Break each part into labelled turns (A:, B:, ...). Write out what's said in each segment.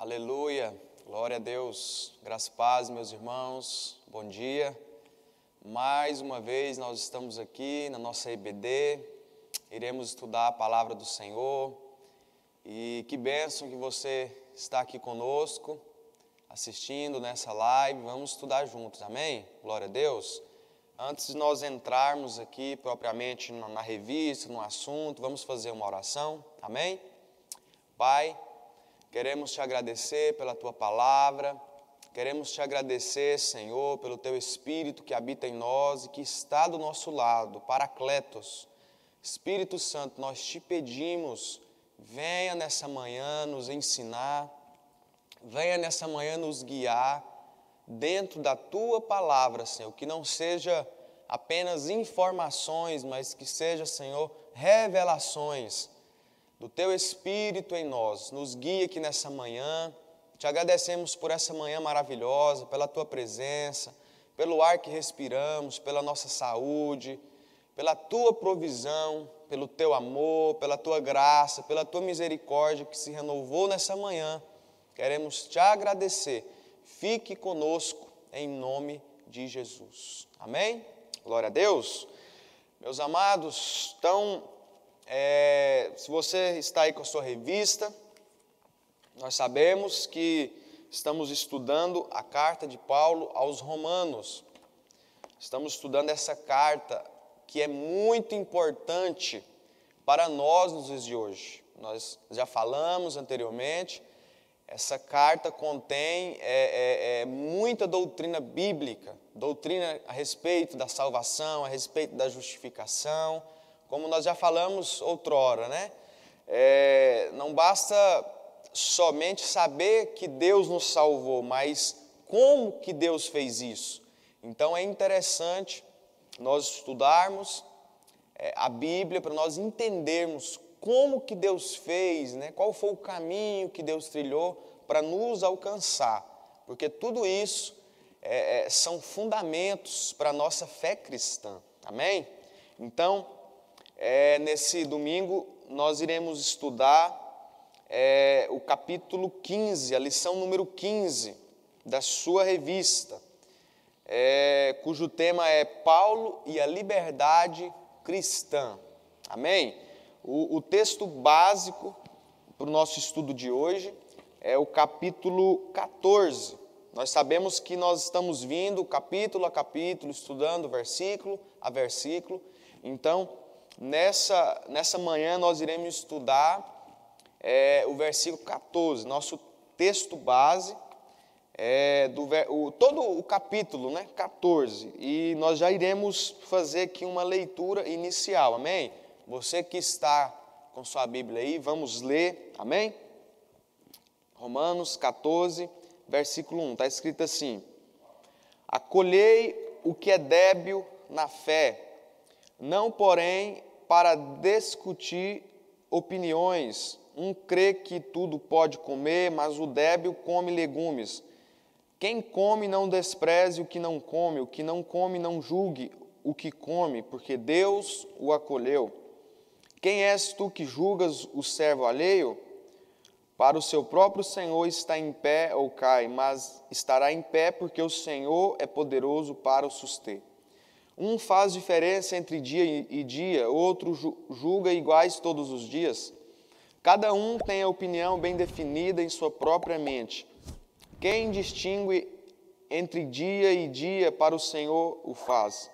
A: Aleluia, glória a Deus, graças e paz, meus irmãos, bom dia. Mais uma vez nós estamos aqui na nossa EBD, iremos estudar a palavra do Senhor e que bênção que você está aqui conosco, assistindo nessa live, vamos estudar juntos, amém? Glória a Deus. Antes de nós entrarmos aqui propriamente na revista, no assunto, vamos fazer uma oração, amém? Pai, queremos te agradecer pela tua palavra, queremos te agradecer, Senhor, pelo teu Espírito que habita em nós e que está do nosso lado, Paracletos. Espírito Santo, nós te pedimos, venha nessa manhã nos ensinar, venha nessa manhã nos guiar dentro da tua palavra, Senhor, que não seja apenas informações, mas que seja, Senhor, revelações do Teu Espírito em nós. Nos guia aqui nessa manhã. Te agradecemos por essa manhã maravilhosa, pela Tua presença, pelo ar que respiramos, pela nossa saúde, pela Tua provisão, pelo Teu amor, pela Tua graça, pela Tua misericórdia que se renovou nessa manhã. Queremos Te agradecer. Fique conosco em nome de Jesus. Amém? Glória a Deus. Meus amados, então, se você está aí com a sua revista, nós sabemos que estamos estudando a carta de Paulo aos Romanos. Estamos estudando essa carta que é muito importante para nós nos dias de hoje. Nós já falamos anteriormente, essa carta contém muita doutrina bíblica, doutrina a respeito da salvação, a respeito da justificação, como nós já falamos outrora, né? Não basta somente saber que Deus nos salvou, mas como que Deus fez isso? Então é interessante nós estudarmos a Bíblia para nós entendermos como que Deus fez, né? Qual foi o caminho que Deus trilhou para nos alcançar, porque tudo isso são fundamentos para a nossa fé cristã, amém? Então, nesse domingo nós iremos estudar o capítulo 15, a lição número 15 da sua revista, cujo tema é Paulo e a liberdade cristã, amém? O texto básico para o nosso estudo de hoje é o capítulo 14. Nós sabemos que nós estamos vindo capítulo a capítulo, estudando versículo a versículo. Então, nessa manhã nós iremos estudar o versículo 14, nosso texto base, todo o capítulo, né, 14. E nós já iremos fazer aqui uma leitura inicial, amém? Você que está com sua Bíblia aí, vamos ler, amém? Romanos 14, versículo 1, está escrito assim: acolhei o que é débil na fé, não porém para discutir opiniões. Um crê que tudo pode comer, mas o débil come legumes. Quem come não despreze o que não come não julgue o que come, porque Deus o acolheu. Quem és tu que julgas o servo alheio? Para o seu próprio Senhor está em pé ou cai, mas estará em pé porque o Senhor é poderoso para o suster. Um faz diferença entre dia e dia, outro julga iguais todos os dias. Cada um tem a opinião bem definida em sua própria mente. Quem distingue entre dia e dia para o Senhor o faz.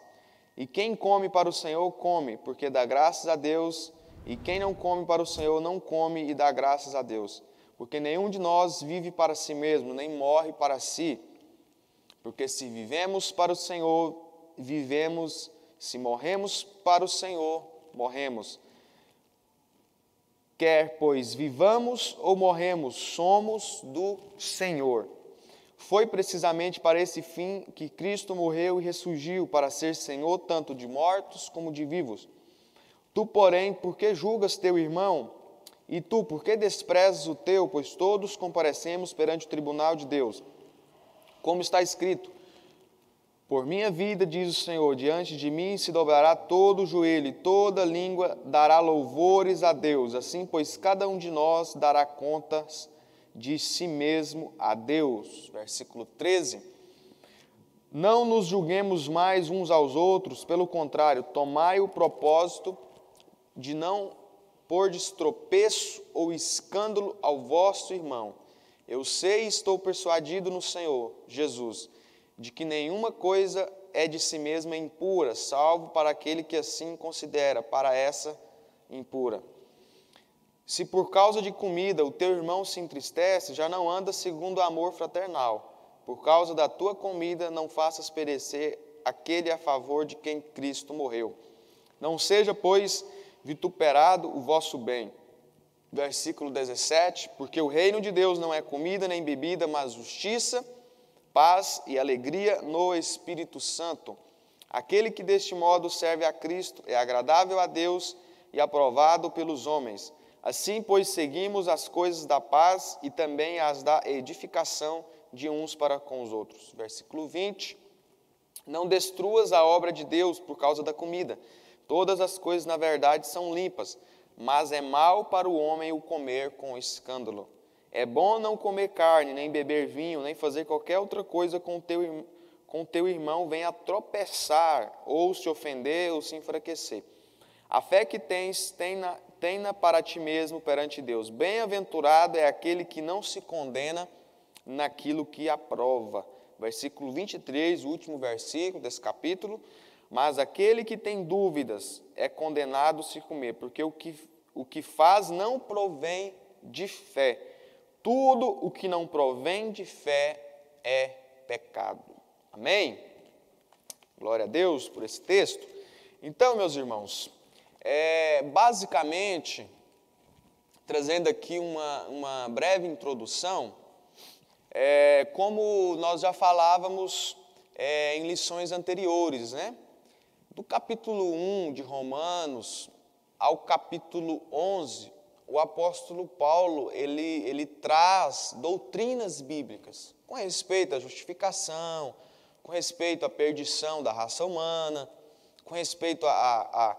A: E quem come para o Senhor come, porque dá graças a Deus, e quem não come para o Senhor não come e dá graças a Deus. Porque nenhum de nós vive para si mesmo, nem morre para si. Porque se vivemos para o Senhor, vivemos, se morremos para o Senhor, morremos. Quer, pois, vivamos ou morremos, somos do Senhor. Foi precisamente para esse fim que Cristo morreu e ressurgiu, para ser Senhor tanto de mortos como de vivos. Tu, porém, por que julgas teu irmão? E tu, por que desprezas o teu? Pois todos comparecemos perante o tribunal de Deus. Como está escrito: por minha vida, diz o Senhor, diante de mim se dobrará todo o joelho, e toda língua dará louvores a Deus. Assim, pois, cada um de nós dará contas de si mesmo a Deus. Versículo 13. Não nos julguemos mais uns aos outros, pelo contrário, tomai o propósito de não pôr de tropeço ou escândalo ao vosso irmão. Eu sei e estou persuadido no Senhor Jesus, de que nenhuma coisa é de si mesma impura, salvo para aquele que assim considera, para essa impura. Se por causa de comida o teu irmão se entristece, já não anda segundo o amor fraternal. Por causa da tua comida não faças perecer aquele a favor de quem Cristo morreu. Não seja, pois, vituperado o vosso bem. Versículo 17, porque o reino de Deus não é comida nem bebida, mas justiça, paz e alegria no Espírito Santo. Aquele que deste modo serve a Cristo é agradável a Deus e aprovado pelos homens. Assim, pois, seguimos as coisas da paz e também as da edificação de uns para com os outros. Versículo 20, não destruas a obra de Deus por causa da comida. Todas as coisas, na verdade, são limpas, mas é mal para o homem o comer com escândalo. É bom não comer carne, nem beber vinho, nem fazer qualquer outra coisa com teu irmão venha a tropeçar, ou se ofender, ou se enfraquecer. A fé que tens, tenha para ti mesmo perante Deus. Bem-aventurado é aquele que não se condena naquilo que aprova. Versículo 23, o último versículo desse capítulo. Mas aquele que tem dúvidas é condenado se comer, porque o que faz não provém de fé. Tudo o que não provém de fé é pecado. Amém? Glória a Deus por esse texto. Então, meus irmãos, basicamente, trazendo aqui uma breve introdução, como nós já falávamos em lições anteriores, né? Do capítulo 1 de Romanos ao capítulo 11, o apóstolo Paulo, ele traz doutrinas bíblicas com respeito à justificação, com respeito à perdição da raça humana, com respeito à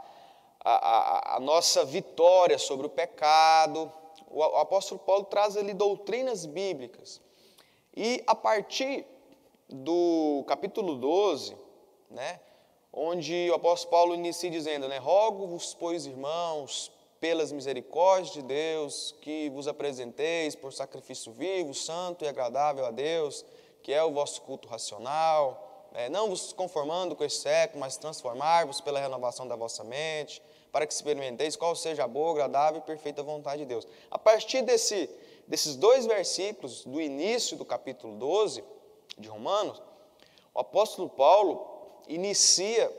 A: nossa vitória sobre o pecado. O apóstolo Paulo traz ali doutrinas bíblicas. E a partir do capítulo 12, né, onde o apóstolo Paulo inicia dizendo, né, rogo-vos, pois, irmãos, pelas misericórdias de Deus, que vos apresenteis por sacrifício vivo, santo e agradável a Deus, que é o vosso culto racional, não vos conformando com esse século, mas transformar-vos pela renovação da vossa mente, para que experimenteis qual seja a boa, agradável e perfeita vontade de Deus. A partir desses dois versículos, do início do capítulo 12 de Romanos, o apóstolo Paulo inicia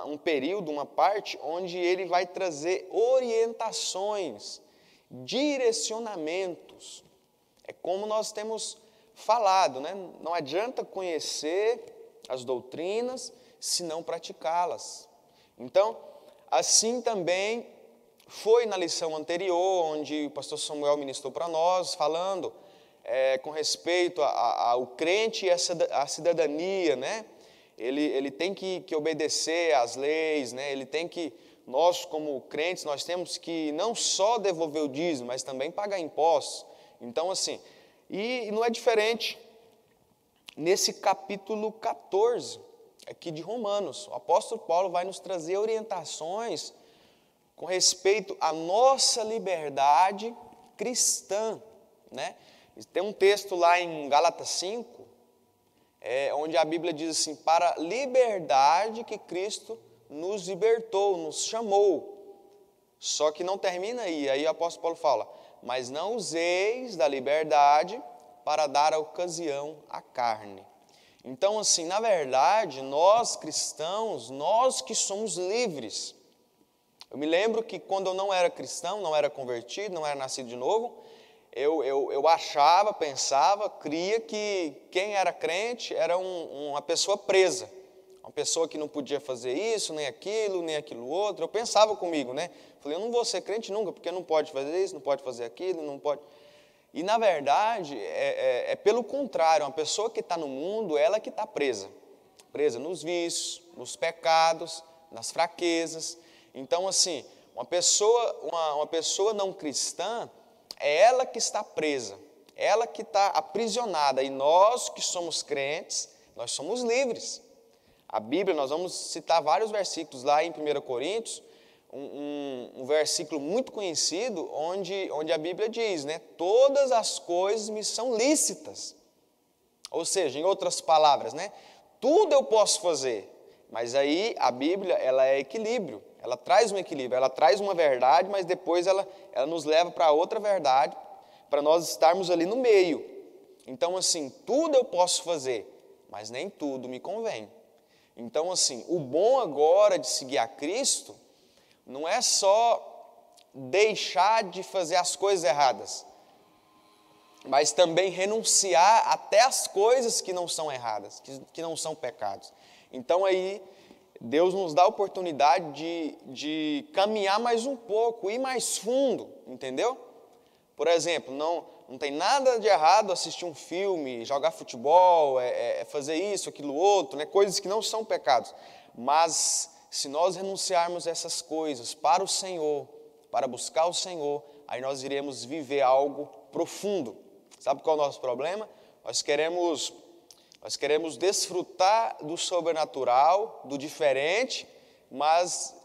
A: um período, uma parte, onde ele vai trazer orientações, direcionamentos. É como nós temos falado, né? Não adianta conhecer as doutrinas se não praticá-las. Então, assim também foi na lição anterior, onde o pastor Samuel ministrou para nós, falando com respeito ao crente e à cidadania, né? Ele tem que obedecer às leis, né? Ele tem que, nós como crentes, nós temos que não só devolver o dízimo, mas também pagar impostos. Então, assim, e não é diferente nesse capítulo 14, aqui de Romanos. O apóstolo Paulo vai nos trazer orientações com respeito à nossa liberdade cristã, né? Tem um texto lá em Gálatas 5, onde a Bíblia diz assim, para a liberdade que Cristo nos libertou, nos chamou. Só que não termina aí o apóstolo Paulo fala, mas não useis da liberdade para dar ocasião à carne. Então, assim, na verdade, nós cristãos, nós que somos livres. Eu me lembro que quando eu não era cristão, não era convertido, não era nascido de novo, eu achava, pensava, cria que quem era crente era uma pessoa presa. Uma pessoa que não podia fazer isso, nem aquilo outro. Eu pensava comigo, né? Falei, eu não vou ser crente nunca, porque não pode fazer isso, não pode fazer aquilo, não pode... E, na verdade, é pelo contrário. Uma pessoa que está no mundo, ela que está presa. Presa nos vícios, nos pecados, nas fraquezas. Então, assim, uma pessoa não cristã, é ela que está presa. Ela que está aprisionada. E nós que somos crentes, nós somos livres. A Bíblia, nós vamos citar vários versículos lá em 1 Coríntios, um versículo muito conhecido, onde a Bíblia diz, né? Todas as coisas me são lícitas. Ou seja, em outras palavras, né? Tudo eu posso fazer. Mas aí a Bíblia, ela é equilíbrio. Ela traz um equilíbrio, ela traz uma verdade, mas depois ela nos leva para outra verdade, para nós estarmos ali no meio. Então, assim, tudo eu posso fazer, mas nem tudo me convém. Então, assim, o bom agora de seguir a Cristo não é só deixar de fazer as coisas erradas, mas também renunciar até as coisas que não são erradas, que não são pecados. Então aí Deus nos dá a oportunidade de caminhar mais um pouco, ir mais fundo, entendeu? Por exemplo, não tem nada de errado assistir um filme, jogar futebol, fazer isso, aquilo outro, né? Coisas que não são pecados. Mas se nós renunciarmos essas coisas para o Senhor, para buscar o Senhor, aí nós iremos viver algo profundo. Sabe qual é o nosso problema? Nós queremos desfrutar do sobrenatural, do diferente, mas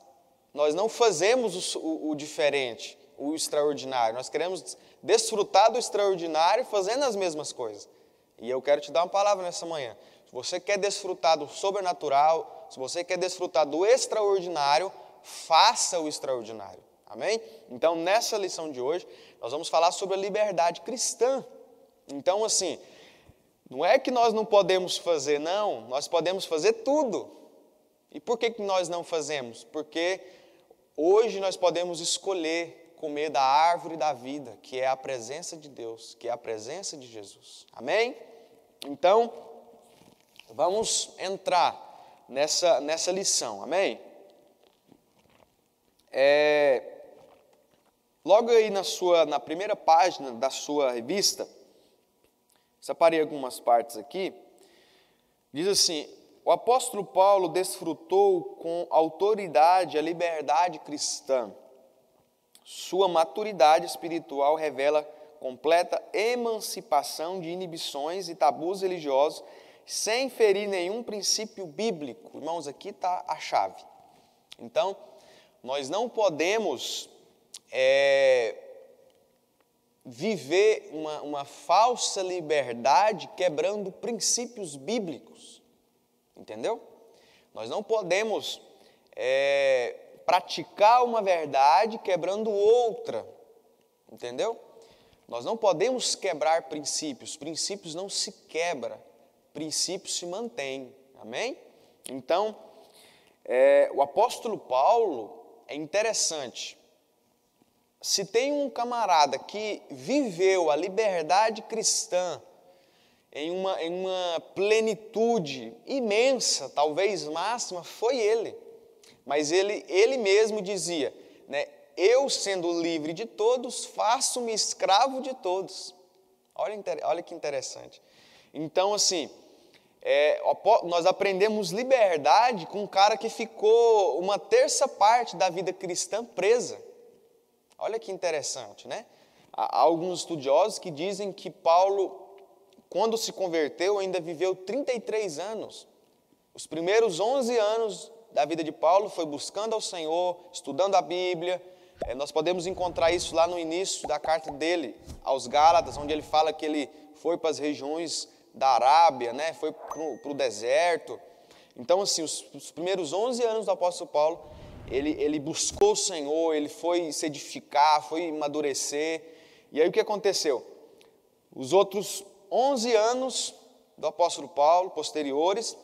A: nós não fazemos o diferente, o extraordinário. Nós queremos desfrutar do extraordinário fazendo as mesmas coisas. E eu quero te dar uma palavra nessa manhã. Se você quer desfrutar do sobrenatural, se você quer desfrutar do extraordinário, faça o extraordinário. Amém? Então, nessa lição de hoje, nós vamos falar sobre a liberdade cristã. Então, assim, não é que nós não podemos fazer, não. Nós podemos fazer tudo. E por que nós não fazemos? Porque hoje nós podemos escolher comer da árvore da vida, que é a presença de Deus, que é a presença de Jesus. Amém? Então, vamos entrar nessa lição. Amém? Logo aí na primeira página da sua revista, separei algumas partes aqui, diz assim: o apóstolo Paulo desfrutou com autoridade a liberdade cristã. Sua maturidade espiritual revela completa emancipação de inibições e tabus religiosos, sem ferir nenhum princípio bíblico. Irmãos, aqui está a chave. Então, nós não podemos viver uma falsa liberdade quebrando princípios bíblicos. Entendeu? Nós não podemos praticar uma verdade quebrando outra. Entendeu? Nós não podemos quebrar princípios. Princípios não se quebram. Princípios se mantêm. Amém? Então, o apóstolo Paulo é interessante. Se tem um camarada que viveu a liberdade cristã em uma plenitude imensa, talvez máxima, foi ele. Mas ele mesmo dizia, né, eu sendo livre de todos, faço-me escravo de todos. Olha que interessante. Então, assim, nós aprendemos liberdade com um cara que ficou uma terça parte da vida cristã presa. Olha que interessante, né? Há alguns estudiosos que dizem que Paulo, quando se converteu, ainda viveu 33 anos. Os primeiros 11 anos da vida de Paulo foi buscando ao Senhor, estudando a Bíblia. Nós podemos encontrar isso lá no início da carta dele aos Gálatas, onde ele fala que ele foi para as regiões da Arábia, né? Foi para o deserto. Então, assim, os primeiros 11 anos do apóstolo Paulo, ele buscou o Senhor, ele foi se edificar, foi amadurecer. E aí o que aconteceu? Os outros 11 anos do apóstolo Paulo, posteriores,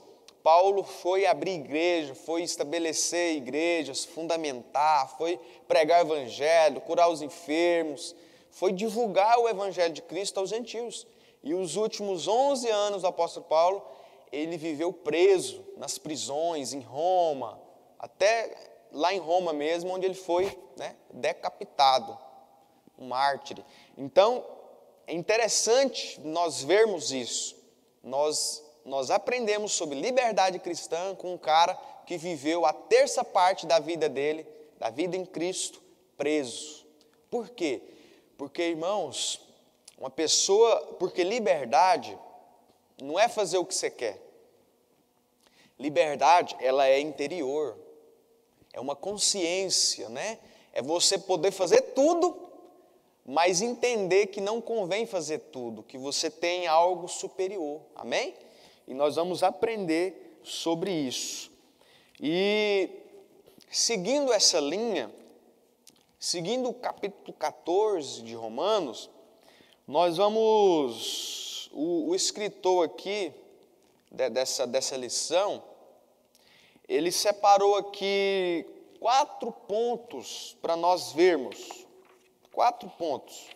A: Paulo foi abrir igreja, foi estabelecer igrejas, fundamentar, foi pregar o evangelho, curar os enfermos, foi divulgar o evangelho de Cristo aos gentios. E os últimos 11 anos do apóstolo Paulo, ele viveu preso nas prisões, em Roma, até lá em Roma mesmo, onde ele foi, né, decapitado, um mártir. Então, é interessante nós vermos isso. Nós aprendemos sobre liberdade cristã com um cara que viveu a terça parte da vida dele, da vida em Cristo, preso. Por quê? Porque, irmãos, Uma pessoa, porque liberdade não é fazer o que você quer. Liberdade, ela é interior. É uma consciência, né? É você poder fazer tudo, mas entender que não convém fazer tudo, que você tem algo superior. Amém? E nós vamos aprender sobre isso. E seguindo essa linha, seguindo o capítulo 14 de Romanos, nós vamos, o escritor aqui dessa lição, ele separou aqui 4 pontos para nós vermos. 4 pontos.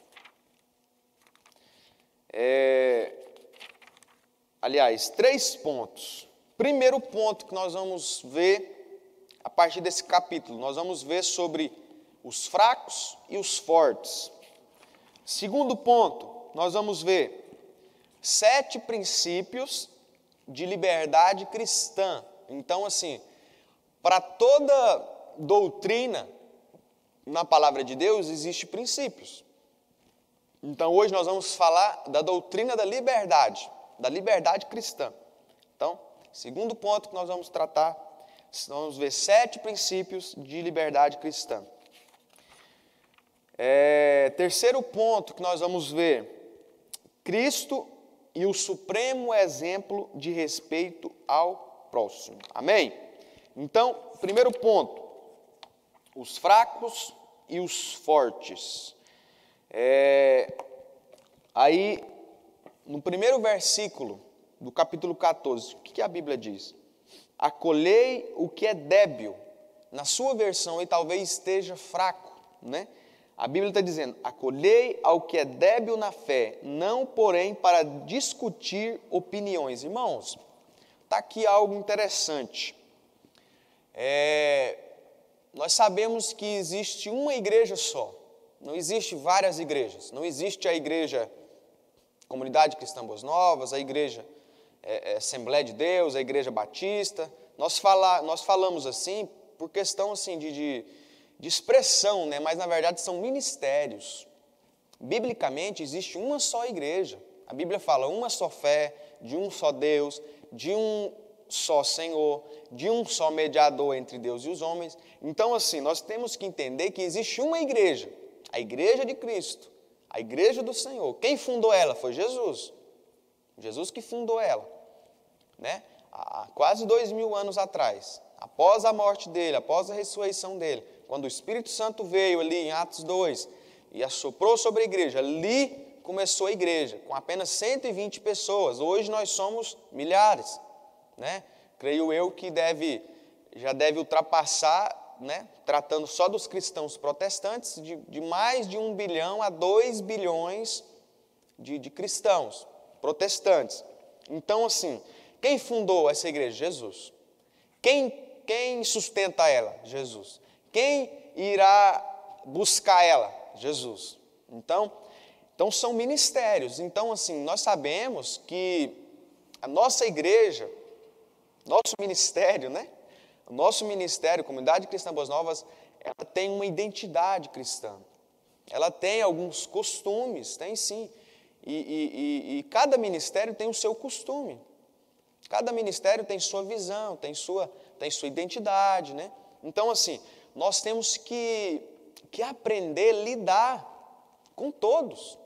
A: Aliás, 3 pontos. Primeiro ponto que nós vamos ver, a partir desse capítulo, nós vamos ver sobre os fracos e os fortes. Segundo ponto, nós vamos ver 7 princípios de liberdade cristã. Então, assim, para toda doutrina na palavra de Deus, existem princípios. Então, hoje nós vamos falar da doutrina da liberdade cristã. Então, segundo ponto que nós vamos tratar, nós vamos ver 7 princípios de liberdade cristã. Terceiro ponto que nós vamos ver, Cristo e o supremo exemplo de respeito ao próximo. Amém? Então, primeiro ponto, os fracos e os fortes. Aí, no primeiro versículo do capítulo 14, o que a Bíblia diz? Acolhei o que é débil. Na sua versão, ele talvez esteja fraco, né? A Bíblia está dizendo, acolhei ao que é débil na fé, não, porém, para discutir opiniões. Irmãos, está aqui algo interessante. Nós sabemos que existe uma igreja só, não existe várias igrejas. Não existe a igreja Comunidade Cristã Boas Novas, a igreja Assembleia de Deus, a igreja Batista. Nós falamos assim por questão assim, de expressão, né? Mas na verdade são ministérios. Biblicamente existe uma só igreja. A Bíblia fala uma só fé, de um só Deus, de um só Senhor, de um só mediador entre Deus e os homens. Então, assim, nós temos que entender que existe uma igreja, a igreja de Cristo, a igreja do Senhor. Quem fundou ela? Foi Jesus. Jesus que fundou ela, né? Há quase 2000 anos atrás, após a morte dele, após a ressurreição dele, quando o Espírito Santo veio ali em Atos 2 e assoprou sobre a igreja, ali começou a igreja, com apenas 120 pessoas. Hoje nós somos milhares, né? Creio eu que já deve ultrapassar, né? Tratando só dos cristãos protestantes, de mais de 1 bilhão a 2 bilhões de cristãos protestantes. Então, assim, quem fundou essa igreja? Jesus. Quem sustenta ela? Jesus. Quem irá buscar ela? Jesus. Então são ministérios. Então, assim, nós sabemos que a nossa igreja, nosso ministério, né? O nosso ministério, Comunidade Cristã Boas Novas, ela tem uma identidade cristã. Ela tem alguns costumes, tem sim. E cada ministério tem o seu costume. Cada ministério tem sua visão, tem sua identidade, né? Então, assim, nós temos que aprender a lidar com todos.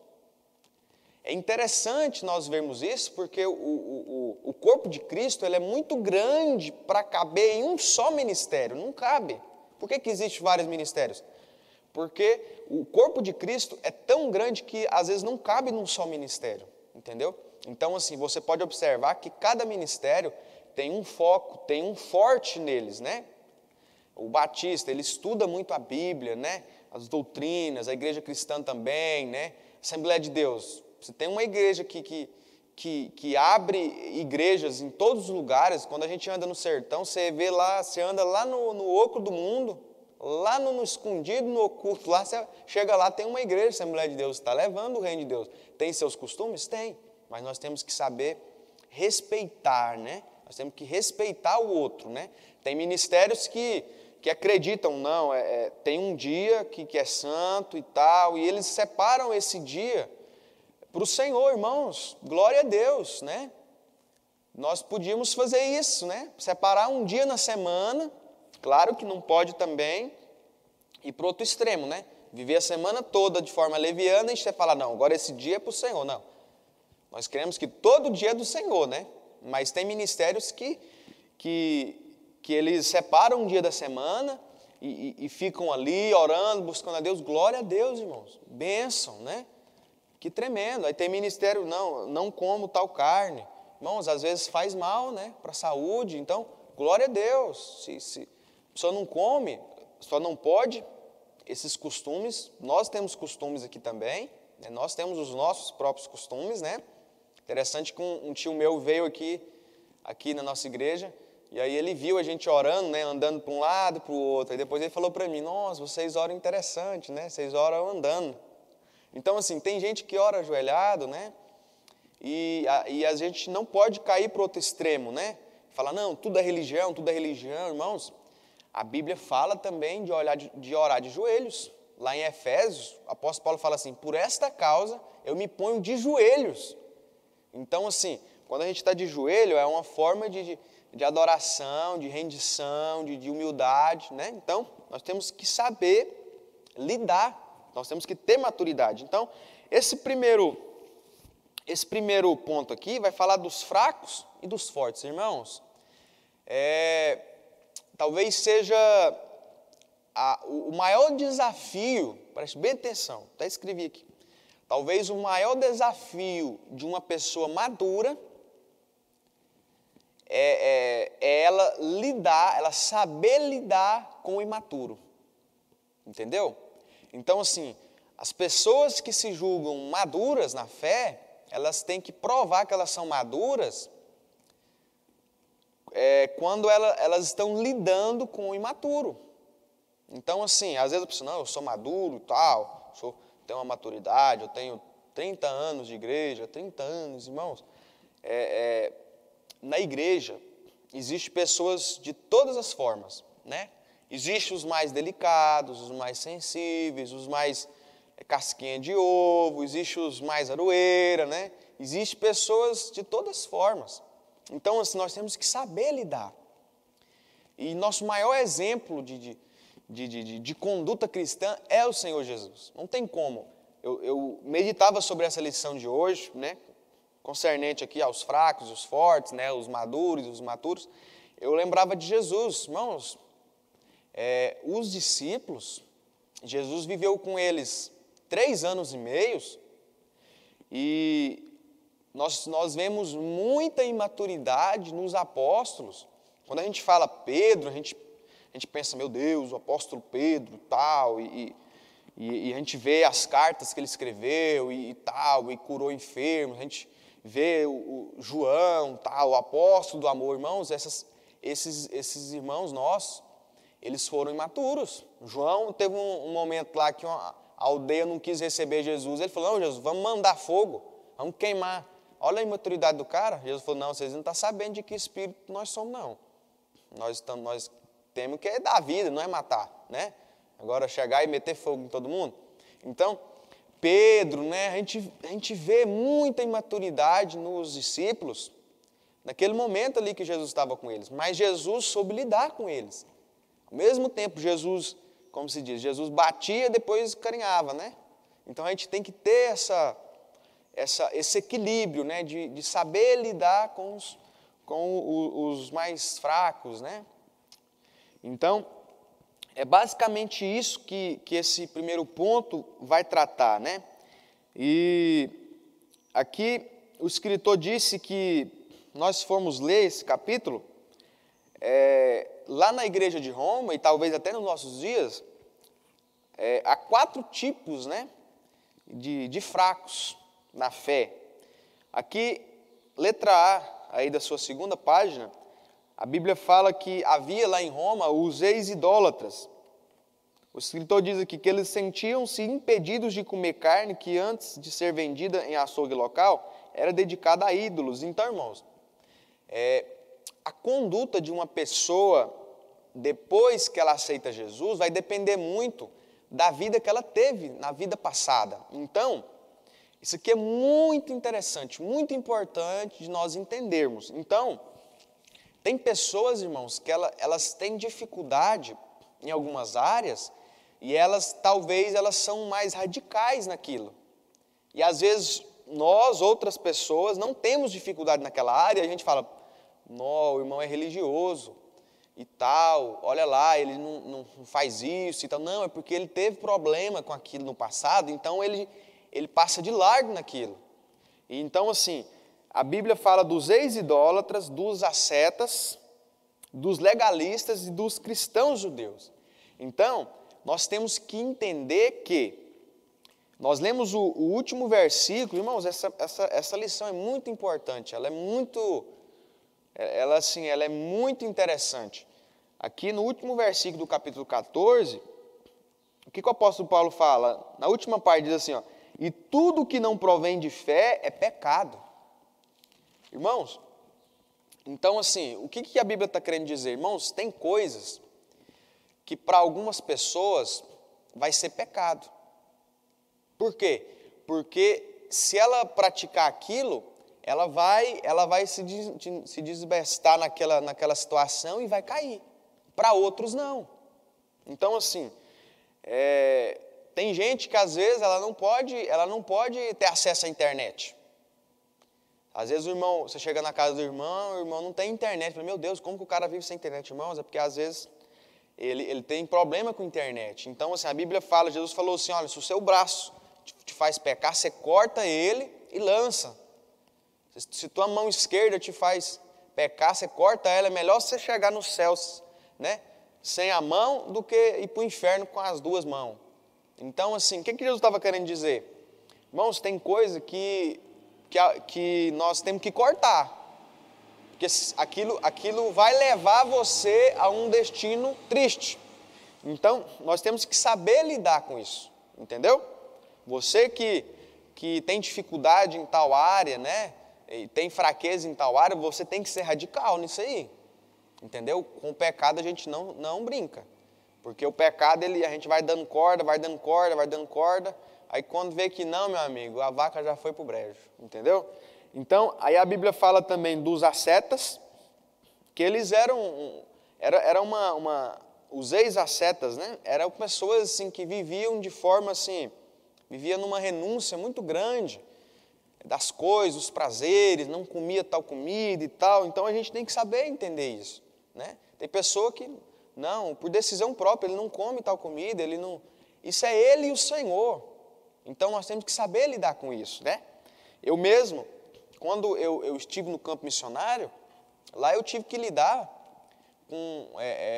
A: É interessante nós vermos isso, porque o corpo de Cristo ele é muito grande para caber em um só ministério, não cabe. Por que existem vários ministérios? Porque o corpo de Cristo é tão grande que às vezes não cabe num só ministério, entendeu? Então, assim, você pode observar que cada ministério tem um foco, tem um forte neles, né? O Batista, ele estuda muito a Bíblia, né? As doutrinas, a igreja cristã também, né? Assembleia de Deus. Você tem uma igreja que abre igrejas em todos os lugares. Quando a gente anda no sertão, você vê lá, você anda lá no oco do mundo, lá no escondido, no oculto, lá você chega lá, tem uma igreja, Assembleia de Deus, está levando o reino de Deus. Tem seus costumes? Tem, mas nós temos que saber respeitar, né? Nós temos que respeitar o outro, né? Tem ministérios que acreditam, não, tem um dia que é santo e tal, e eles separam esse dia para o Senhor, irmãos. Glória a Deus, né? Nós podíamos fazer isso, né? Separar um dia na semana. Claro que não pode também ir para o outro extremo, né? Viver a semana toda de forma leviana e você falar, não, agora esse dia é para o Senhor. Não. Nós queremos que todo dia é do Senhor, né? Mas tem ministérios que eles separam um dia da semana e ficam ali orando, buscando a Deus. Glória a Deus, irmãos. Bênção, né? Que tremendo. Aí tem ministério, não como tal carne. Irmãos, às vezes faz mal, né? Para a saúde. Então, glória a Deus. Se a pessoa não come, a pessoa não pode, esses costumes, nós temos costumes aqui também, né? Nós temos os nossos próprios costumes, né? Interessante que um tio meu veio aqui na nossa igreja, e aí ele viu a gente orando, né? Andando para um lado, para o outro. Aí depois ele falou para mim, nossa, vocês oram interessante, né? Vocês oram andando. Então, assim, tem gente que ora ajoelhado, né? E a gente não pode cair para o outro extremo, né? Falar, não, tudo é religião, irmãos. A Bíblia fala também de orar de joelhos. Lá em Efésios, o apóstolo Paulo fala assim, por esta causa eu me ponho de joelhos. Então, assim, quando a gente está de joelho, é uma forma de adoração, de rendição, de humildade, né? Então, nós temos que saber lidar, nós temos que ter maturidade. Então, esse primeiro ponto aqui vai falar dos fracos e dos fortes, irmãos. Talvez seja o maior desafio, preste bem atenção, até escrevi aqui. Talvez o maior desafio de uma pessoa madura é ela saber lidar com o imaturo. Entendeu? Então, assim, as pessoas que se julgam maduras na fé, elas têm que provar que elas são maduras quando elas estão lidando com o imaturo. Então, assim, às vezes a pessoa, não, eu sou maduro e tal, tenho uma maturidade, eu tenho 30 anos de igreja, 30 anos, irmãos. Na igreja, existem pessoas de todas as formas, né? Existem os mais delicados, os mais sensíveis, os mais casquinha de ovo, existem os mais aroeira, né? Existem pessoas de todas as formas. Então, assim, nós temos que saber lidar. E nosso maior exemplo de conduta cristã é o Senhor Jesus. Não tem como. Eu meditava sobre essa lição de hoje, né? Concernente aqui aos fracos e os fortes, né? Os maduros e os maturos. Eu lembrava de Jesus, irmãos. Os discípulos, Jesus viveu com eles 3 anos e meio, e nós vemos muita imaturidade nos apóstolos. Quando a gente fala Pedro, a gente pensa, meu Deus, o apóstolo Pedro tal, e a gente vê as cartas que ele escreveu e tal, e curou enfermos, a gente vê o João, tal, o apóstolo do amor. Irmãos, esses irmãos nossos, eles foram imaturos. João teve um momento lá que a aldeia não quis receber Jesus. Ele falou, não, Jesus, vamos mandar fogo, vamos queimar. Olha a imaturidade do cara. Jesus falou, não, vocês não estão sabendo de que espírito nós somos, não. Nós temos que dar vida, não é matar, né? Agora chegar e meter fogo em todo mundo. Então, Pedro, né? A gente vê muita imaturidade nos discípulos, naquele momento ali que Jesus estava com eles. Mas Jesus soube lidar com eles. Ao mesmo tempo, Jesus, como se diz, Jesus batia e depois carinhava, né? Então, a gente tem que ter esse equilíbrio, né? De saber lidar com os mais fracos, né? Então, é basicamente isso que esse primeiro ponto vai tratar, né? E aqui o escritor disse que nós formos ler esse capítulo, lá na igreja de Roma, e talvez até nos nossos dias, há 4 tipos, né, de fracos na fé. Aqui, letra A, aí da sua segunda página, a Bíblia fala que havia lá em Roma os ex-idólatras. O escritor diz aqui que eles sentiam-se impedidos de comer carne que antes de ser vendida em açougue local era dedicada a ídolos. Então, irmãos, a conduta de uma pessoa depois que ela aceita Jesus vai depender muito da vida que ela teve na vida passada. Então, Isso aqui é muito interessante, muito importante de nós entendermos. Então, tem pessoas, irmãos, que elas têm dificuldade em algumas áreas e talvez elas são mais radicais naquilo. E às vezes nós, outras pessoas, não temos dificuldade naquela área e a gente fala, não, o irmão é religioso e tal, olha lá, ele não faz isso e tal. Não, é porque ele teve problema com aquilo no passado, então ele passa de largo naquilo. E então, assim, a Bíblia fala dos ex-idólatras, dos ascetas, dos legalistas e dos cristãos judeus. Então, nós temos que entender que, nós lemos o último versículo, irmãos, essa lição é muito importante, ela é muito interessante. Aqui no último versículo do capítulo 14, o que o apóstolo Paulo fala? Na última parte diz assim, ó, e tudo que não provém de fé é pecado. Irmãos, então assim, o que a Bíblia está querendo dizer? Irmãos, tem coisas que para algumas pessoas vai ser pecado. Por quê? Porque se ela praticar aquilo, ela vai se desbestar naquela situação e vai cair. Para outros não. Então assim, tem gente que às vezes ela não pode ter acesso à internet. Às vezes você chega na casa do irmão, o irmão não tem internet. Fala, meu Deus, como que o cara vive sem internet, irmãos? É porque às vezes ele tem problema com a internet. Então, assim, a Bíblia fala, Jesus falou assim, olha, se o seu braço te faz pecar, você corta ele e lança. Se tua mão esquerda te faz pecar, você corta ela. É melhor você chegar nos céus, né, sem a mão do que ir para o inferno com as duas mãos. Então, assim, o que Jesus estava querendo dizer? Irmãos, tem coisa que nós temos que cortar. Porque aquilo vai levar você a um destino triste. Então, nós temos que saber lidar com isso. Entendeu? Você que tem dificuldade em tal área, né? E tem fraqueza em tal área, você tem que ser radical nisso aí. Entendeu? Com o pecado a gente não brinca. Porque o pecado, a gente vai dando corda, aí quando vê que não, meu amigo, a vaca já foi para o brejo. Entendeu? Então, aí a Bíblia fala também dos ascetas, que eles os ex-ascetas, né? Eram pessoas assim, que viviam de forma assim, viviam numa renúncia muito grande das coisas, dos prazeres, não comia tal comida e tal. Então a gente tem que saber entender isso, né? Tem pessoa que, não, por decisão própria, ele não come tal comida, isso é ele e o Senhor. Então nós temos que saber lidar com isso, né? Eu mesmo, quando eu estive no campo missionário, lá eu tive que lidar com...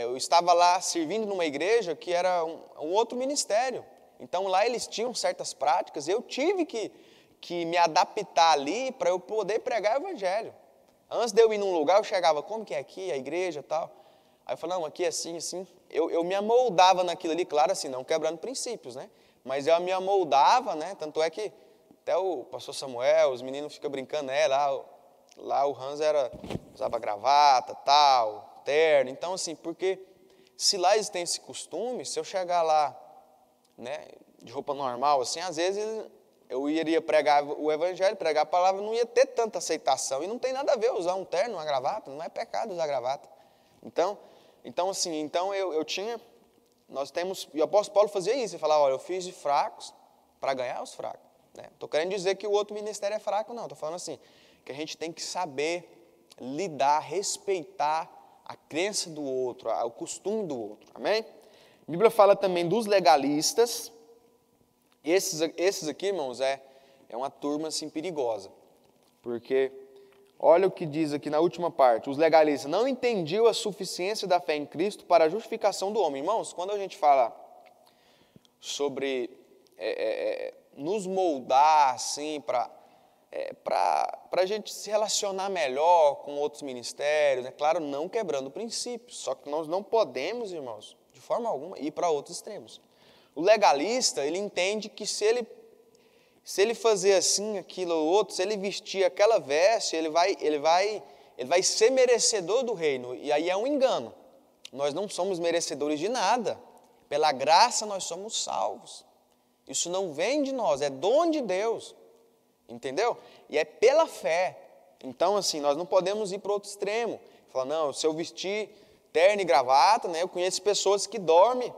A: eu estava lá servindo numa igreja que era um outro ministério. Então lá eles tinham certas práticas, eu tive que me adaptar ali para eu poder pregar o evangelho. Antes de eu ir num lugar, eu chegava, como que é aqui, a igreja e tal? Aí eu falei, não, aqui é assim, assim. Eu me amoldava naquilo ali, claro assim, não quebrando princípios, né? Mas eu me amoldava, né? Tanto é que até o pastor Samuel, os meninos ficam brincando, lá o Hans usava gravata, tal, terno. Então, assim, porque se lá eles têm esse costume, se eu chegar lá, né, de roupa normal, assim, às vezes eu iria pregar o evangelho, pregar a palavra, não ia ter tanta aceitação. E não tem nada a ver usar um terno, uma gravata, não é pecado usar gravata. Então assim, nós temos, e o apóstolo Paulo fazia isso, ele falava, olha, eu fiz de fracos para ganhar os fracos. Não estou querendo dizer que o outro ministério é fraco, não. Estou falando assim, que a gente tem que saber lidar, respeitar a crença do outro, o costume do outro. Amém? A Bíblia fala também dos legalistas. Esses aqui, irmãos, é uma turma assim perigosa. Porque, olha o que diz aqui na última parte. Os legalistas não entendiam a suficiência da fé em Cristo para a justificação do homem. Irmãos, quando a gente fala sobre... nos moldar assim para a gente se relacionar melhor com outros ministérios, é claro, não quebrando princípios, só que nós não podemos, irmãos, de forma alguma, ir para outros extremos. O legalista, ele entende que se ele fazer assim, aquilo ou outro, se ele vestir aquela veste, ele vai ser merecedor do reino, e aí é um engano. Nós não somos merecedores de nada, pela graça nós somos salvos. Isso não vem de nós, é dom de Deus. entendeu? E é pela fé. Então, assim, nós não podemos ir para o outro extremo. Falar, não, se eu vestir terno e gravata, né, eu conheço pessoas que dormem,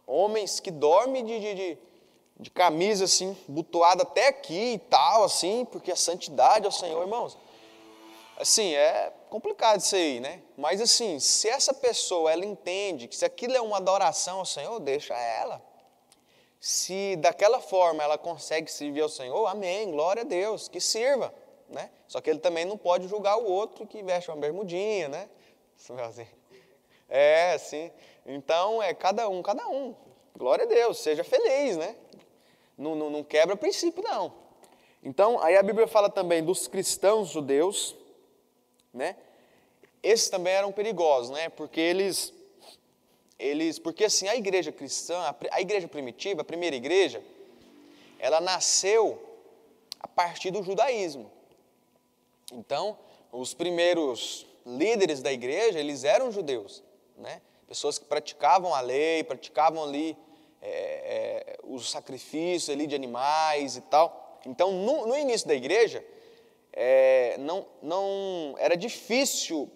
A: homens que dormem de camisa, assim, butuada até aqui e tal, assim, porque a santidade ao Senhor, irmãos. Assim, é complicado isso aí, né? Mas, assim, se essa pessoa, ela entende que se aquilo é uma adoração ao Senhor, deixa ela. Se daquela forma ela consegue servir ao Senhor, amém, glória a Deus, que sirva, né? Só que ele também não pode julgar o outro que veste uma bermudinha, né? É, sim. Então, é cada um. Glória a Deus, seja feliz, né? Não quebra princípio, não. Então, aí a Bíblia fala também dos cristãos judeus, né? Esses também eram perigosos, né? Porque porque assim, a igreja cristã, a igreja primitiva, a primeira igreja, ela nasceu a partir do judaísmo. Então, os primeiros líderes da igreja, eles eram judeus, né? Pessoas que praticavam a lei, praticavam ali os sacrifícios ali de animais e tal. Então, no início da igreja, não era difícil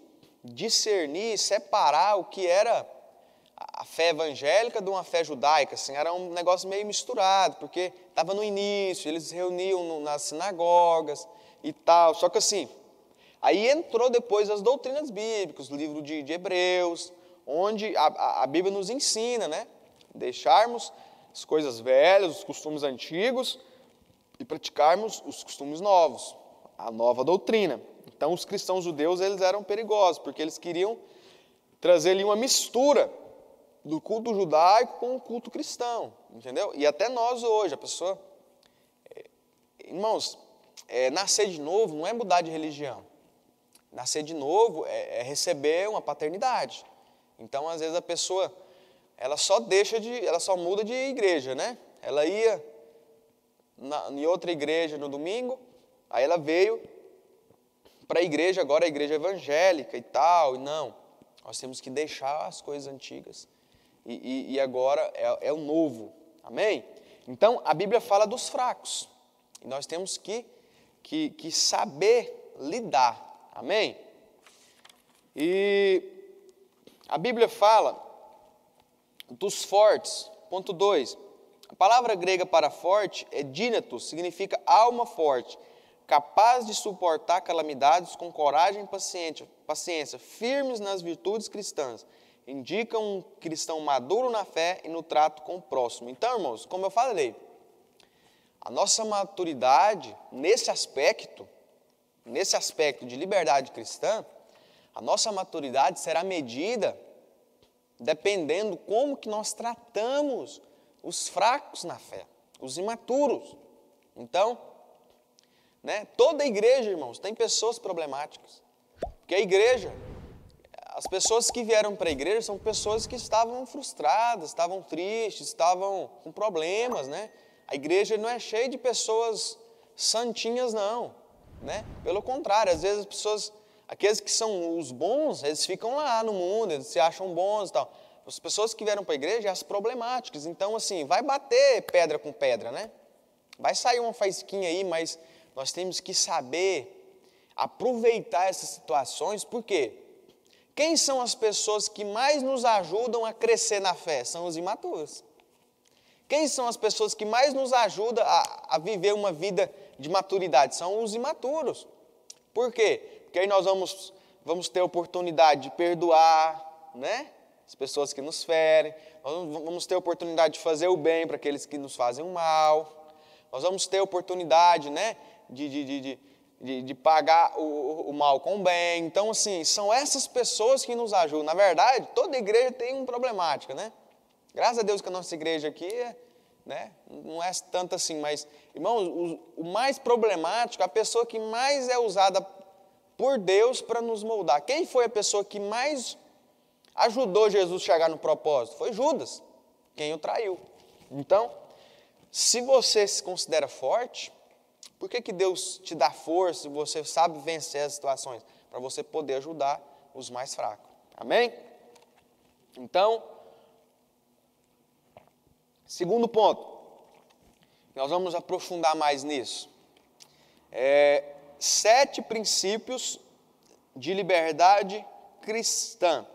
A: discernir, separar o que era a fé evangélica de uma fé judaica, assim, era um negócio meio misturado, porque estava no início, eles se reuniam nas sinagogas e tal, só que assim, aí entrou depois as doutrinas bíblicas, o livro de Hebreus, onde a Bíblia nos ensina, né, deixarmos as coisas velhas, os costumes antigos e praticarmos os costumes novos, a nova doutrina. Então os cristãos judeus, eles eram perigosos, porque eles queriam trazer ali uma mistura do culto judaico com o culto cristão, entendeu? E até nós hoje, a pessoa... Irmãos, nascer de novo não é mudar de religião. Nascer de novo é receber uma paternidade. Então, às vezes, a pessoa, ela só muda de igreja, né? Ela ia em outra igreja no domingo, aí ela veio para a igreja, agora a igreja evangélica e tal, e não. Nós temos que deixar as coisas antigas. E agora é o novo, amém? Então, a Bíblia fala dos fracos, e nós temos que saber lidar, amém? E a Bíblia fala dos fortes, ponto 2, a palavra grega para forte é dínatos, significa alma forte, capaz de suportar calamidades com coragem e paciência, firmes nas virtudes cristãs, indica um cristão maduro na fé e no trato com o próximo. Então, irmãos, como eu falei, a nossa maturidade nesse aspecto de liberdade cristã, a nossa maturidade será medida dependendo como que nós tratamos os fracos na fé, os imaturos. Então, né, toda igreja, irmãos, tem pessoas problemáticas. Porque a igreja... As pessoas que vieram para a igreja são pessoas que estavam frustradas, estavam tristes, estavam com problemas, né? A igreja não é cheia de pessoas santinhas, não, né? Pelo contrário, às vezes as pessoas, aqueles que são os bons, eles ficam lá no mundo, eles se acham bons e tal. As pessoas que vieram para a igreja, as problemáticas. Então, assim, vai bater pedra com pedra, né? Vai sair uma faísquinha aí, mas nós temos que saber aproveitar essas situações, por quê? Quem são as pessoas que mais nos ajudam a crescer na fé? São os imaturos. Quem são as pessoas que mais nos ajudam a viver uma vida de maturidade? São os imaturos. Por quê? Porque aí nós vamos ter a oportunidade de perdoar, né? As pessoas que nos ferem. Nós vamos ter a oportunidade de fazer o bem para aqueles que nos fazem o mal. Nós vamos ter a oportunidade, né? De pagar o mal com o bem. Então, assim, são essas pessoas que nos ajudam. Na verdade, toda igreja tem uma problemática, né? Graças a Deus que a nossa igreja aqui, né, não é tanto assim, mas, irmãos, o mais problemático, a pessoa que mais é usada por Deus para nos moldar. Quem foi a pessoa que mais ajudou Jesus a chegar no propósito? Foi Judas, quem o traiu. Então, se você se considera forte, por que Deus te dá força e você sabe vencer as situações? Para você poder ajudar os mais fracos. Amém? Então, segundo ponto, nós vamos aprofundar mais nisso. 7 princípios de liberdade cristã.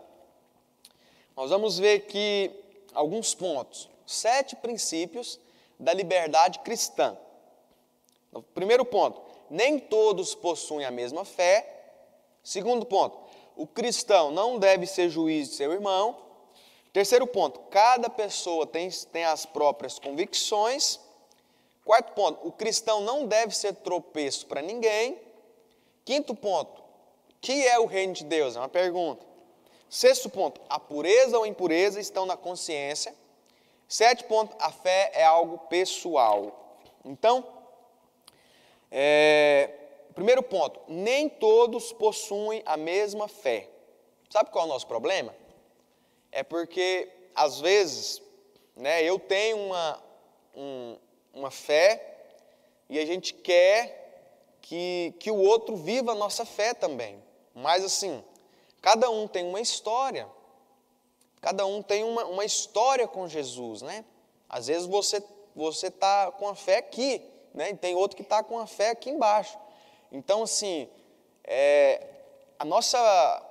A: Nós vamos ver aqui alguns pontos. 7 princípios da liberdade cristã. O primeiro ponto, nem todos possuem a mesma fé. Segundo ponto, o cristão não deve ser juiz de seu irmão. Terceiro ponto, cada pessoa tem as próprias convicções. Quarto ponto, o cristão não deve ser tropeço para ninguém. Quinto ponto, o que é o reino de Deus? É uma pergunta. Sexto ponto, a pureza ou impureza estão na consciência. Sétimo ponto, a fé é algo pessoal. Então, primeiro ponto, nem todos possuem a mesma fé. Sabe qual é o nosso problema? É porque, às vezes, né, eu tenho uma fé e a gente quer que o outro viva a nossa fé também. Mas assim, cada um tem uma história. Cada um tem uma história com Jesus, né? Às vezes você está com a fé aqui, né? E tem outro que está com a fé aqui embaixo. Então, assim, a nossa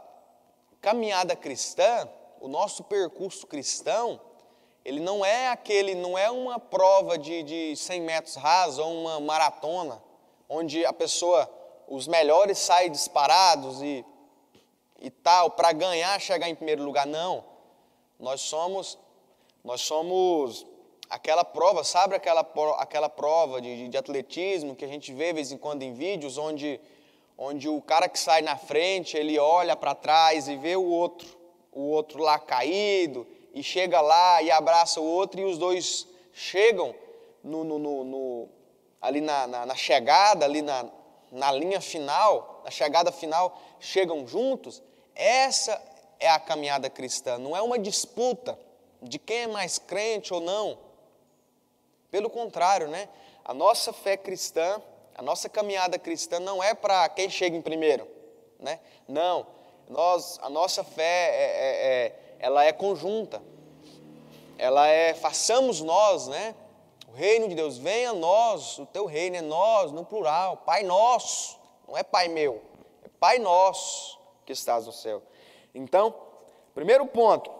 A: caminhada cristã, o nosso percurso cristão, ele não é uma prova de 100 metros rasos ou uma maratona, onde a pessoa, os melhores saem disparados e tal, para ganhar, chegar em primeiro lugar. Não. Nós somos aquela prova, sabe aquela prova de atletismo que a gente vê de vez em quando em vídeos, onde o cara que sai na frente, ele olha para trás e vê o outro lá caído, e chega lá e abraça o outro, e os dois chegam ali na chegada, ali na linha final, na chegada final, chegam juntos. Essa é a caminhada cristã, não é uma disputa de quem é mais crente ou não. Pelo contrário, né? A nossa fé cristã, a nossa caminhada cristã não é para quem chega em primeiro, né? Não, a nossa fé ela é conjunta, façamos nós, né? O reino de Deus, venha a nós, o teu reino é nós, no plural, Pai nosso, não é Pai meu, é Pai nosso que estás no céu. Então, primeiro ponto,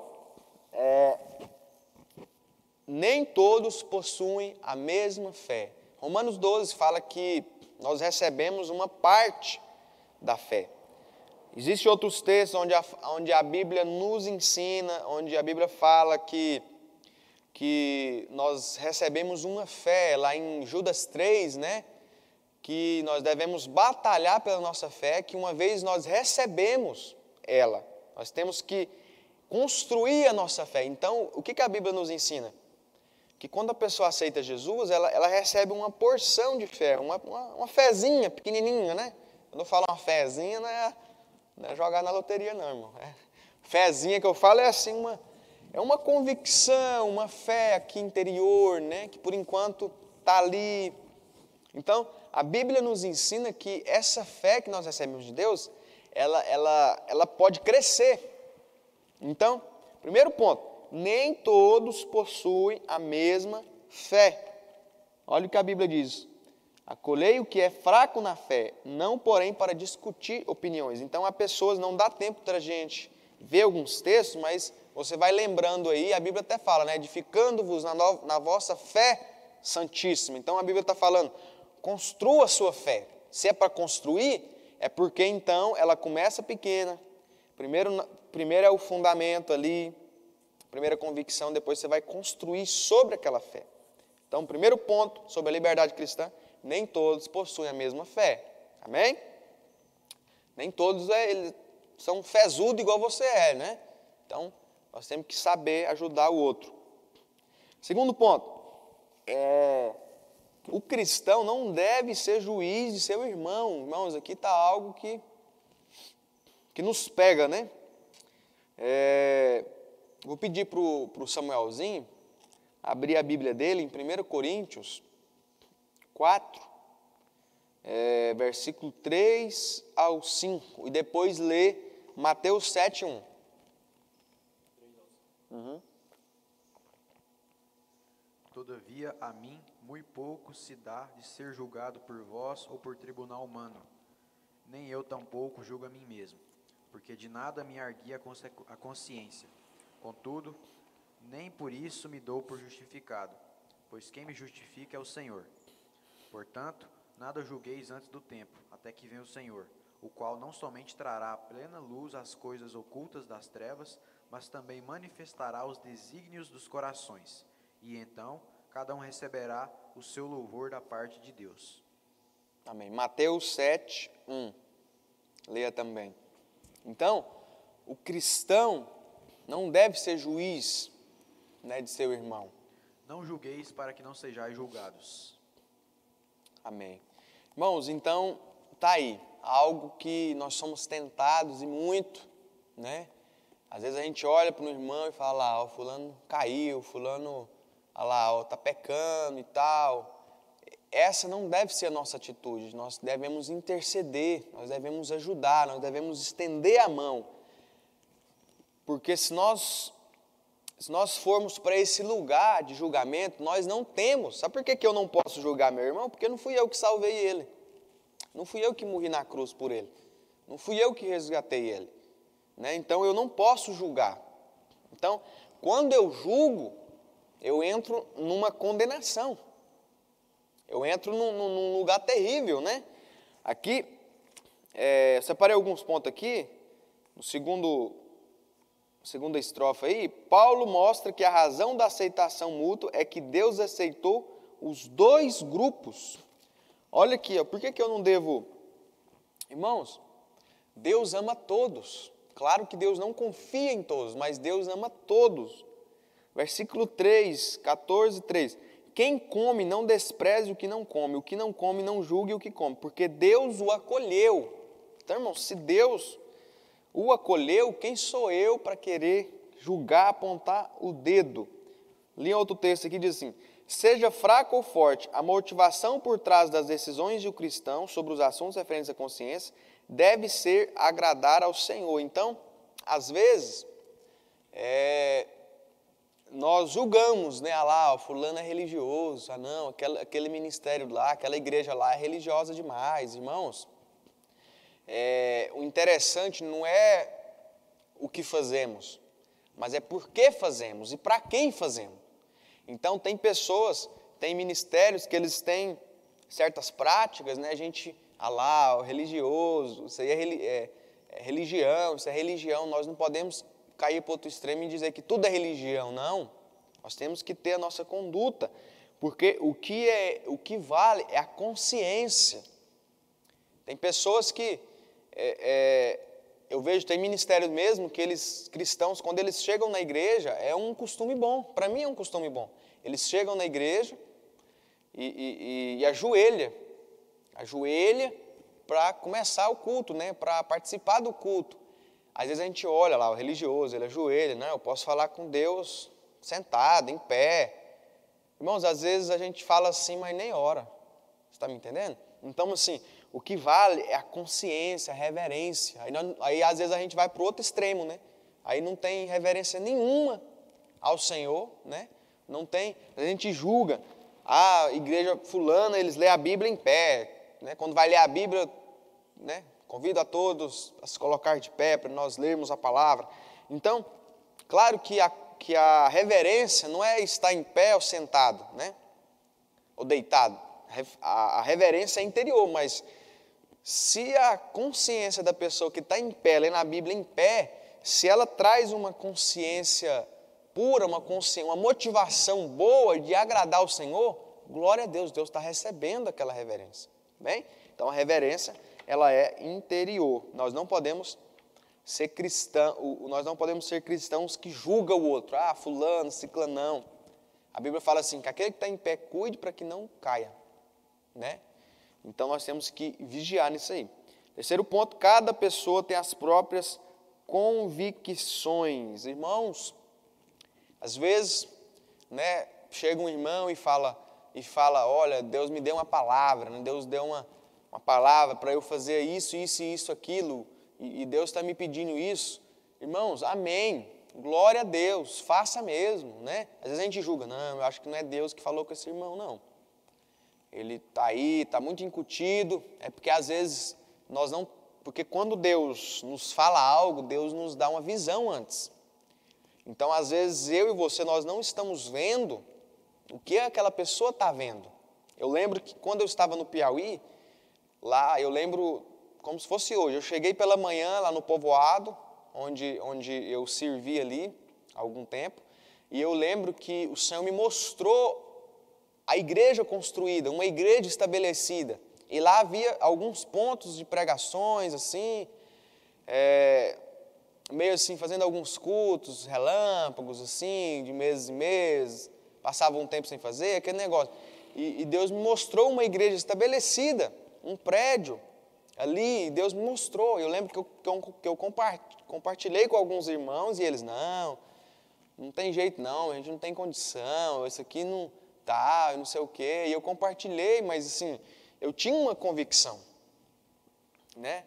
A: nem todos possuem a mesma fé. Romanos 12 fala que nós recebemos uma parte da fé. Existem outros textos onde a Bíblia nos ensina, onde a Bíblia fala que nós recebemos uma fé, lá em Judas 3, né? Que nós devemos batalhar pela nossa fé, que uma vez nós recebemos ela, nós temos que construir a nossa fé. Então, o que a Bíblia nos ensina? Que quando a pessoa aceita Jesus, ela recebe uma porção de fé, uma fezinha pequenininha, né? Quando eu falo uma fezinha, não é jogar na loteria não, irmão. Fezinha que eu falo é assim, uma convicção, uma fé aqui interior, né? Que por enquanto está ali. Então, a Bíblia nos ensina que essa fé que nós recebemos de Deus, ela pode crescer. Então, primeiro ponto, nem todos possuem a mesma fé. Olha o que a Bíblia diz. Acolhei o que é fraco na fé, não porém para discutir opiniões. Então, há pessoas, não dá tempo para a gente ver alguns textos, mas você vai lembrando aí, a Bíblia até fala, né? Edificando-vos na vossa fé santíssima. Então, a Bíblia está falando, construa a sua fé. Se é para construir, é porque então ela começa pequena. Primeiro é o fundamento ali, primeira convicção, depois você vai construir sobre aquela fé. Então, primeiro ponto sobre a liberdade cristã, nem todos possuem a mesma fé. Amém? Nem todos eles são fezudos igual você é, né? Então, nós temos que saber ajudar o outro. Segundo ponto, o cristão não deve ser juiz de seu irmão. Irmãos, aqui está algo que nos pega, né? Vou pedir para o Samuelzinho abrir a Bíblia dele em 1 Coríntios 4, versículo 3 ao 5, e depois ler Mateus 7, 1.
B: Todavia a mim muito pouco se dá de ser julgado por vós ou por tribunal humano. Nem eu tampouco julgo a mim mesmo, porque de nada me arguia a consciência. Contudo, nem por isso me dou por justificado, pois quem me justifica é o Senhor. Portanto, nada julgueis antes do tempo, até que venha o Senhor, o qual não somente trará à plena luz as coisas ocultas das trevas, mas também manifestará os desígnios dos corações. E então, cada um receberá o seu louvor da parte de Deus.
A: Amém. Mateus 7, 1. Leia também. Então, o cristão não deve ser juiz, né, de seu irmão.
B: Não julgueis para que não sejais julgados.
A: Amém. Irmãos, então, tá aí. Algo que nós somos tentados e muito, né? Às vezes a gente olha para um irmão e fala, ó, fulano caiu, fulano, olha lá, ó, tá pecando e tal. Essa não deve ser a nossa atitude. Nós devemos interceder, nós devemos ajudar, nós devemos estender a mão. Porque se nós formos para esse lugar de julgamento, nós não temos. Sabe por que eu não posso julgar meu irmão? Porque não fui eu que salvei ele. Não fui eu que morri na cruz por ele. Não fui eu que resgatei ele. Né? Então eu não posso julgar. Então, quando eu julgo, eu entro numa condenação. Eu entro num lugar terrível, né? Aqui, separei alguns pontos aqui, no segunda estrofe aí, Paulo mostra que a razão da aceitação mútua é que Deus aceitou os dois grupos. Olha aqui, ó, por que eu não devo... Irmãos, Deus ama todos. Claro que Deus não confia em todos, mas Deus ama todos. Versículo 3, 14, 3. Quem come não despreze o que não come não julgue o que come, porque Deus o acolheu. Então, irmãos, se Deus o acolheu, quem sou eu para querer julgar, apontar o dedo? Li outro texto aqui, diz assim, seja fraco ou forte, a motivação por trás das decisões de um cristão sobre os assuntos referentes à consciência deve ser agradar ao Senhor. Então, às vezes, nós julgamos, né? Ah lá, o fulano é religioso, ah não, aquele ministério lá, aquela igreja lá é religiosa demais, irmãos. O interessante não é o que fazemos, mas é por que fazemos e para quem fazemos. Então tem pessoas, tem ministérios que eles têm certas práticas, né? A gente, ah lá, o religioso, isso aí é religião, isso é religião, nós não podemos cair para outro extremo e dizer que tudo é religião, não. Nós temos que ter a nossa conduta, porque o que vale é a consciência. Tem pessoas que, eu vejo, tem ministérios mesmo, que eles, cristãos, quando eles chegam na igreja, é um costume bom, para mim é um costume bom. Eles chegam na igreja e ajoelha para começar o culto, né? Para participar do culto. Às vezes a gente olha lá, o religioso, ele ajoelha, né? Eu posso falar com Deus sentado, em pé. Irmãos, às vezes a gente fala assim, mas nem ora. Você está me entendendo? Então, assim, o que vale é a consciência, a reverência. Aí às vezes a gente vai para o outro extremo, né? Aí não tem reverência nenhuma ao Senhor, né? Não tem, a gente julga. A igreja fulana, eles lêem a Bíblia em pé, né? Quando vai ler a Bíblia, né? Convido a todos a se colocar de pé para nós lermos a palavra. Então, claro que a reverência não é estar em pé ou sentado, né? Ou deitado. A reverência é interior, mas se a consciência da pessoa que está em pé, lendo a Bíblia em pé, se ela traz uma consciência pura, uma motivação boa de agradar o Senhor, glória a Deus, Deus está recebendo aquela reverência. Bem? Então a reverência, ela é interior. Nós não podemos ser cristãos que julgam o outro. Ah, fulano, ciclano, não. A Bíblia fala assim, que aquele que está em pé, cuide para que não caia. Né? Então nós temos que vigiar nisso aí. Terceiro ponto, cada pessoa tem as próprias convicções. Irmãos, às vezes, né, chega um irmão e fala, olha, Deus me deu uma palavra, né? Deus deu uma palavra para eu fazer isso, isso e isso, aquilo, e Deus está me pedindo isso. Irmãos, amém, glória a Deus, faça mesmo, né? Às vezes a gente julga, não, eu acho que não é Deus que falou com esse irmão, não. ele está aí, está muito incutido, é porque às vezes nós não... Porque quando Deus nos fala algo, Deus nos dá uma visão antes. Então, às vezes, eu e você, nós não estamos vendo o que aquela pessoa está vendo. Eu lembro que quando eu estava no Piauí, lá, eu lembro como se fosse hoje, eu cheguei pela manhã lá no povoado, onde eu servi ali há algum tempo, e eu lembro que o Senhor me mostrou a igreja construída, uma igreja estabelecida. E lá havia alguns pontos de pregações, assim, meio assim, fazendo alguns cultos, relâmpagos, assim, de meses em meses, passava um tempo sem fazer, aquele negócio. E Deus me mostrou uma igreja estabelecida, um prédio ali, Deus me mostrou. Eu lembro que eu compartilhei com alguns irmãos e eles, não tem jeito não, a gente não tem condição, isso aqui não tá, não sei o quê. E eu compartilhei, mas assim, eu tinha uma convicção, né?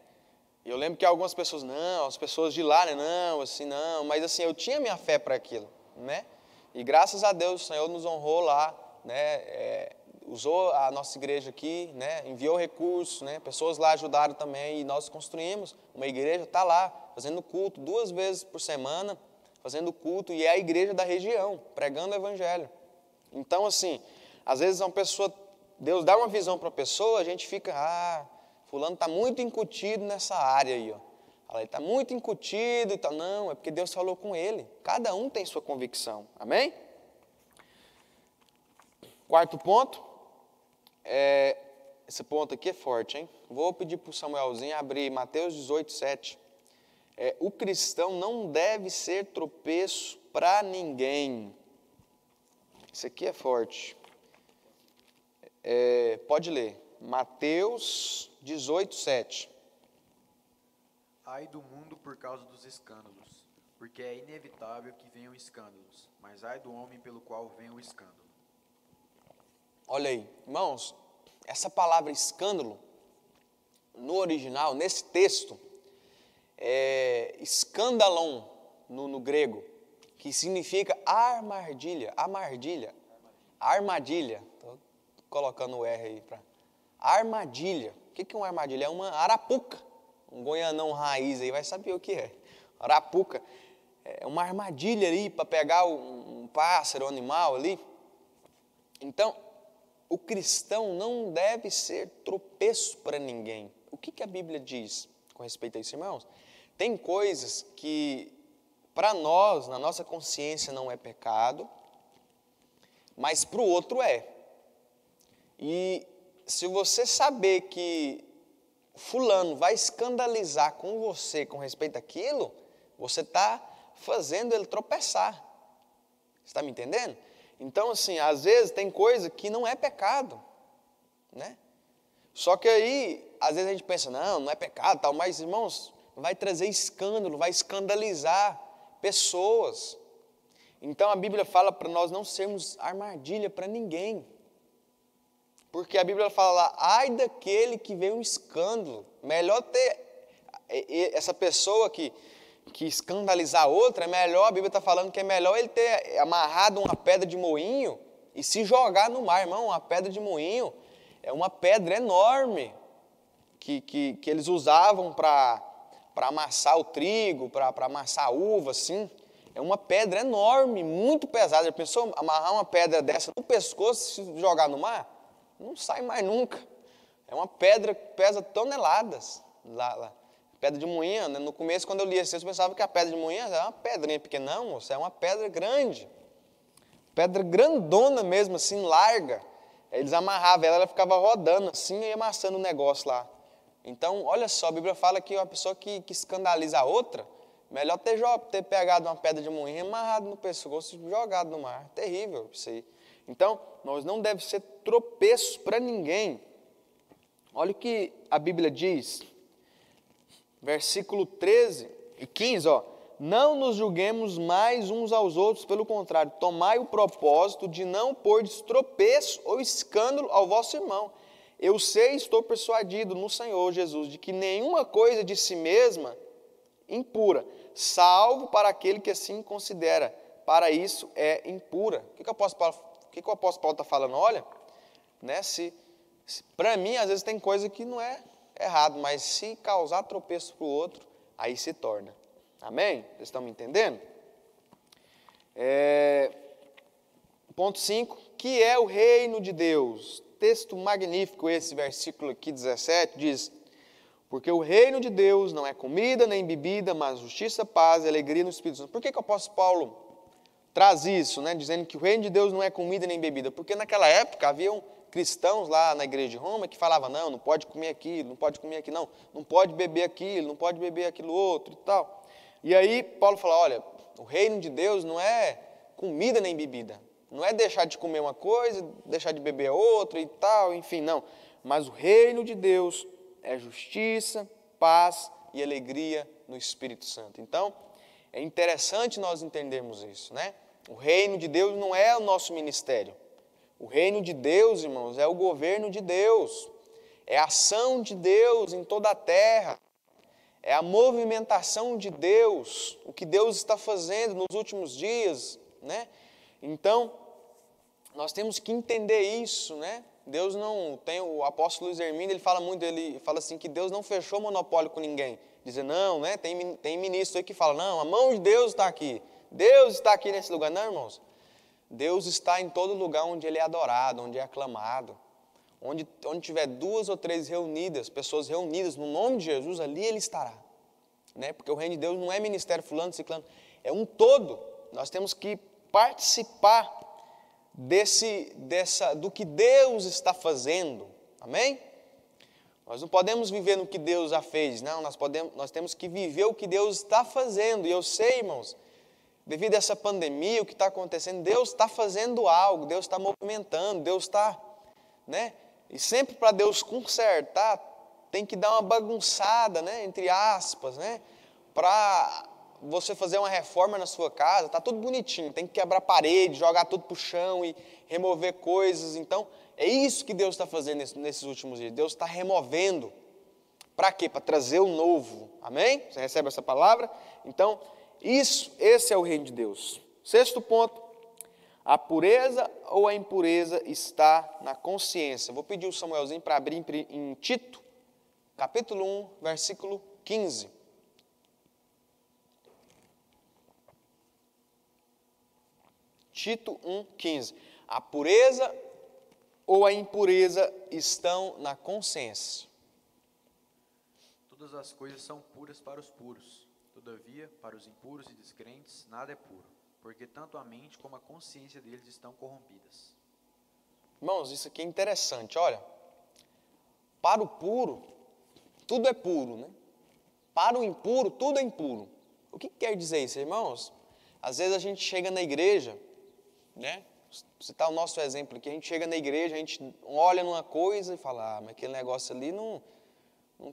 A: E eu lembro que algumas pessoas, as pessoas de lá, né, mas assim, eu tinha minha fé para aquilo, né? E graças a Deus o Senhor nos honrou lá, né? Usou a nossa igreja aqui, né? Enviou recursos, né? Pessoas lá ajudaram também e nós construímos uma igreja, está lá, fazendo culto 2 vezes por semana, fazendo culto, e é a igreja da região, pregando o evangelho. Então, assim, às vezes uma pessoa, Deus dá uma visão para a pessoa, a gente fica, fulano está muito incutido nessa área aí, ó. Ele está muito incutido e tal. Não, é porque Deus falou com ele. Cada um tem sua convicção. Amém? Quarto ponto. Esse ponto aqui é forte, hein? Vou pedir para o Samuelzinho abrir Mateus 18, 7. O cristão não deve ser tropeço para ninguém. Isso aqui é forte. Pode ler. Mateus 18, 7.
B: Ai do mundo por causa dos escândalos, porque é inevitável que venham escândalos, mas ai do homem pelo qual vem o escândalo.
A: Olha aí, irmãos, essa palavra escândalo, no original, nesse texto, é escandalon no grego, que significa armadilha. Estou colocando o R aí para... Armadilha. O que é uma armadilha? É uma arapuca. Um goianão raiz aí vai saber o que é. Arapuca. É uma armadilha ali para pegar um pássaro, um animal ali. Então, o cristão não deve ser tropeço para ninguém. O que a Bíblia diz com respeito a isso, irmãos? Tem coisas que, para nós, na nossa consciência, não é pecado, mas para o outro é. E se você saber que fulano vai escandalizar com você com respeito àquilo, você está fazendo ele tropeçar. Você está me entendendo? Então, assim, às vezes tem coisa que não é pecado, né? Só que aí, às vezes a gente pensa, não é pecado, tal, mas, irmãos, vai trazer escândalo, vai escandalizar pessoas. Então, a Bíblia fala para nós não sermos armadilha para ninguém. Porque a Bíblia fala lá, ai daquele que vê um escândalo. Melhor ter essa pessoa que escandalizar outra, é melhor, a Bíblia está falando que é melhor ele ter amarrado uma pedra de moinho e se jogar no mar, irmão. Uma pedra de moinho é uma pedra enorme que eles usavam para amassar o trigo, para amassar a uva, assim. É uma pedra enorme, muito pesada. Já pensou amarrar uma pedra dessa no pescoço e se jogar no mar? Não sai mais nunca. É uma pedra que pesa toneladas. Lá. Pedra de moinho, né? No começo, quando eu li assim, eu pensava que a pedra de moinho era uma pedrinha pequena. Não, moça, é uma pedra grande. Pedra grandona mesmo, assim, larga. Eles amarravam ela ficava rodando assim e amassando o negócio lá. Então, olha só, a Bíblia fala que uma pessoa que escandaliza a outra, melhor ter pegado uma pedra de moinho, amarrado no pescoço e jogado no mar. Terrível isso aí. Então, nós não devemos ser tropeços para ninguém. Olha o que a Bíblia diz, versículo 13 e 15, não nos julguemos mais uns aos outros, pelo contrário, tomai o propósito de não pôr de tropeço ou escândalo ao vosso irmão. Eu sei, estou persuadido no Senhor Jesus, de que nenhuma coisa de si mesma impura, salvo para aquele que assim considera, para isso é impura. O que o apóstolo Paulo está falando? Olha, né, se Para mim, às vezes tem coisa que não é errado, mas se causar tropeço para o outro, aí se torna. Amém? Vocês estão me entendendo? Ponto 5, que é o reino de Deus. Texto magnífico esse, versículo aqui 17, diz: porque o reino de Deus não é comida nem bebida, mas justiça, paz e alegria no Espírito Santo. Por que o apóstolo Paulo traz isso, né, dizendo que o reino de Deus não é comida nem bebida? Porque naquela época haviam cristãos lá na igreja de Roma que falavam, não pode comer aquilo, não pode comer aquilo, não pode beber aquilo, não pode beber aquilo outro e tal. E aí Paulo fala, olha, o reino de Deus não é comida nem bebida, não é deixar de comer uma coisa, deixar de beber outra e tal, enfim, não. Mas o reino de Deus é justiça, paz e alegria no Espírito Santo. Então, é interessante nós entendermos isso, né? O reino de Deus não é o nosso ministério. O reino de Deus, irmãos, é o governo de Deus. É a ação de Deus em toda a terra. É a movimentação de Deus, o que Deus está fazendo nos últimos dias, né? Então, nós temos que entender isso, né? Deus não tem, o apóstolo Luiz Hermínio, ele fala muito, ele fala assim que Deus não fechou monopólio com ninguém. Dizer, não, né? Tem ministro aí que fala, não, a mão de Deus está aqui. Deus está aqui nesse lugar. Não, irmãos. Deus está em todo lugar onde Ele é adorado, onde é aclamado. Onde tiver 2 ou 3 reunidas, pessoas reunidas no nome de Jesus, ali Ele estará. Né? Porque o reino de Deus não é ministério fulano, ciclano, é um todo. Nós temos que participar do que Deus está fazendo. Amém? Nós não podemos viver no que Deus já fez, não. Nós temos que viver o que Deus está fazendo. E eu sei, irmãos, devido a essa pandemia, o que está acontecendo, Deus está fazendo algo, Deus está movimentando, Deus está, né? E sempre para Deus consertar, tem que dar uma bagunçada, né? Entre aspas, né? Para você fazer uma reforma na sua casa, está tudo bonitinho, tem que quebrar parede, jogar tudo para o chão e remover coisas. Então, é isso que Deus está fazendo nesses últimos dias. Deus está removendo. Para quê? Para trazer o novo. Amém? Você recebe essa palavra? Então, esse é o reino de Deus. 6º ponto, a pureza ou a impureza está na consciência. Vou pedir o Samuelzinho para abrir em Tito, capítulo 1, versículo 15. Tito 1, 15. A pureza ou a impureza estão na consciência.
B: Todas as coisas são puras para os puros. Todavia, para os impuros e descrentes, nada é puro, porque tanto a mente como a consciência deles estão corrompidas.
A: Irmãos, isso aqui é interessante, olha. Para o puro, tudo é puro, né? Para o impuro, tudo é impuro. O que quer dizer isso, irmãos? Às vezes a gente chega na igreja, né? Vou citar o nosso exemplo aqui, a gente chega na igreja, a gente olha numa coisa e fala, mas aquele negócio ali não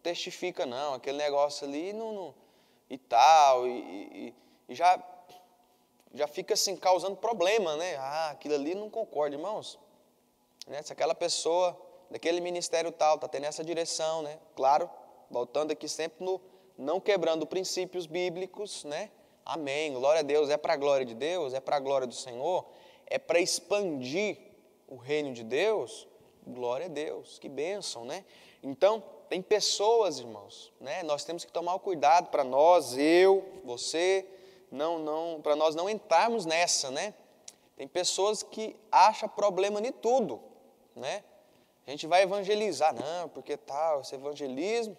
A: testifica não, aquele negócio ali não e tal, e já fica assim, causando problema, né? Aquilo ali não concorda, irmãos. Né? Se aquela pessoa, daquele ministério tal, está tendo essa direção, né? Claro, voltando aqui sempre no não quebrando princípios bíblicos, né? Amém, glória a Deus, é para a glória de Deus, é para a glória do Senhor, é para expandir o reino de Deus, glória a Deus, que bênção, né? Então, tem pessoas, irmãos, né? Nós temos que tomar o cuidado para nós, eu, você, para nós não entrarmos nessa, né? Tem pessoas que acham problema em tudo, né? A gente vai evangelizar, não, porque tal, esse evangelismo,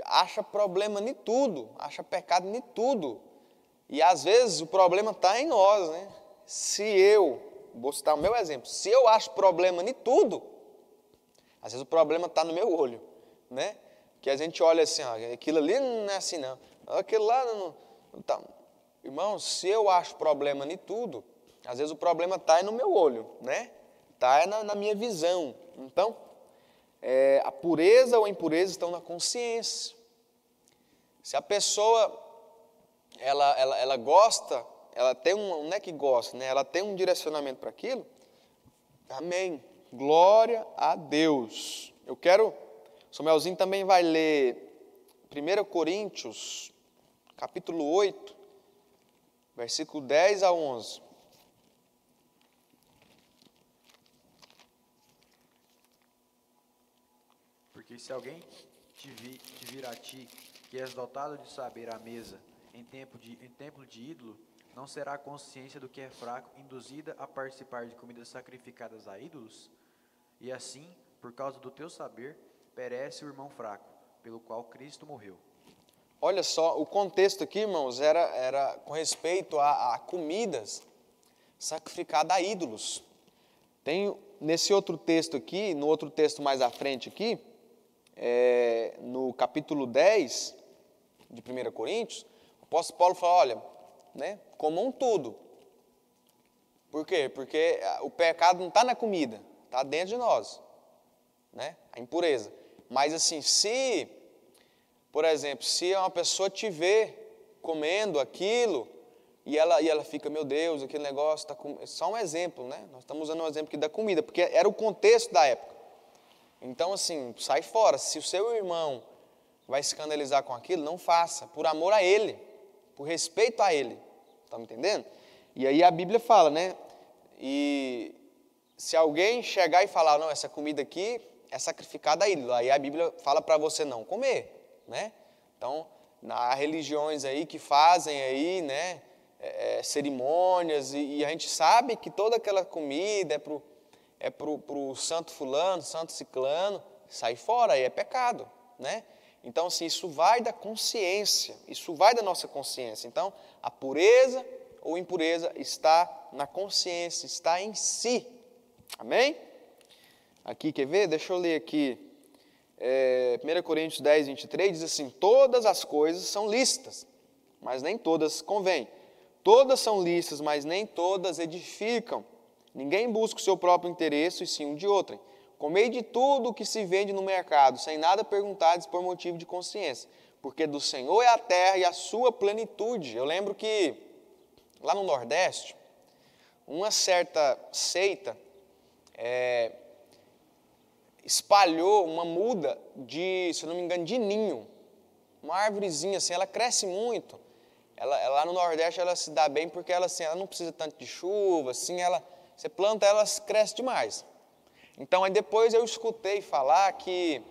A: acha problema em tudo, acha pecado em tudo. E às vezes o problema está em nós, né? Vou citar o meu exemplo, se eu acho problema em tudo, às vezes o problema está no meu olho, né? Que a gente olha assim, ó, aquilo ali não é assim não, aquilo lá não tá. Irmão, se eu acho problema em tudo, às vezes o problema está no meu olho, né? Está na minha visão. Então, a pureza ou a impureza estão na consciência. Se a pessoa ela gosta, ela tem não é que gosta, né? Ela tem um direcionamento para aquilo, amém, glória a Deus. O Samuelzinho também vai ler 1 Coríntios, capítulo 8, versículo 10 a 11.
B: Porque se alguém te vir a ti, que és dotado de saber à mesa, em templo de ídolo, não será a consciência do que é fraco induzida a participar de comidas sacrificadas a ídolos? E assim, por causa do teu saber, perece o irmão fraco, pelo qual Cristo morreu.
A: Olha só, o contexto aqui, irmãos, era com respeito a comidas sacrificadas a ídolos. Tem nesse outro texto aqui, no outro texto mais à frente aqui, no capítulo 10 de 1 Coríntios, o apóstolo Paulo fala, olha, né, comam tudo. Por quê? Porque o pecado não está na comida, está dentro de nós, né, a impureza. Mas assim, por exemplo, se uma pessoa te vê comendo aquilo, e ela fica, meu Deus, aquele negócio está com... Só um exemplo, né? Nós estamos usando um exemplo aqui da comida, porque era o contexto da época. Então, assim, sai fora. Se o seu irmão vai escandalizar com aquilo, não faça, por amor a ele, por respeito a ele. Está me entendendo? E aí a Bíblia fala, né? E se alguém chegar e falar, não, essa comida aqui é sacrificada a ídolo, aí a Bíblia fala para você não comer, né? Então, há religiões aí que fazem aí, né? Cerimônias, e a gente sabe que toda aquela comida é pro santo fulano, santo ciclano, sai fora, aí é pecado, né? Então, assim, isso vai da consciência, isso vai da nossa consciência. Então, a pureza ou impureza está na consciência, está em si. Amém? Aqui, quer ver? Deixa eu ler aqui. 1 Coríntios 10, 23, diz assim, todas as coisas são lícitas, mas nem todas convêm. Todas são lícitas, mas nem todas edificam. Ninguém busca o seu próprio interesse, e sim um de outrem. Comei de tudo o que se vende no mercado, sem nada perguntardes por motivo de consciência, porque do Senhor é a terra e a sua plenitude. Eu lembro que, lá no Nordeste, uma certa seita espalhou uma muda de, se eu não me engano, de ninho. Uma árvorezinha assim, ela cresce muito. Lá no Nordeste ela se dá bem porque ela não precisa tanto de chuva, assim, você planta, ela cresce demais. Então, aí depois eu escutei falar que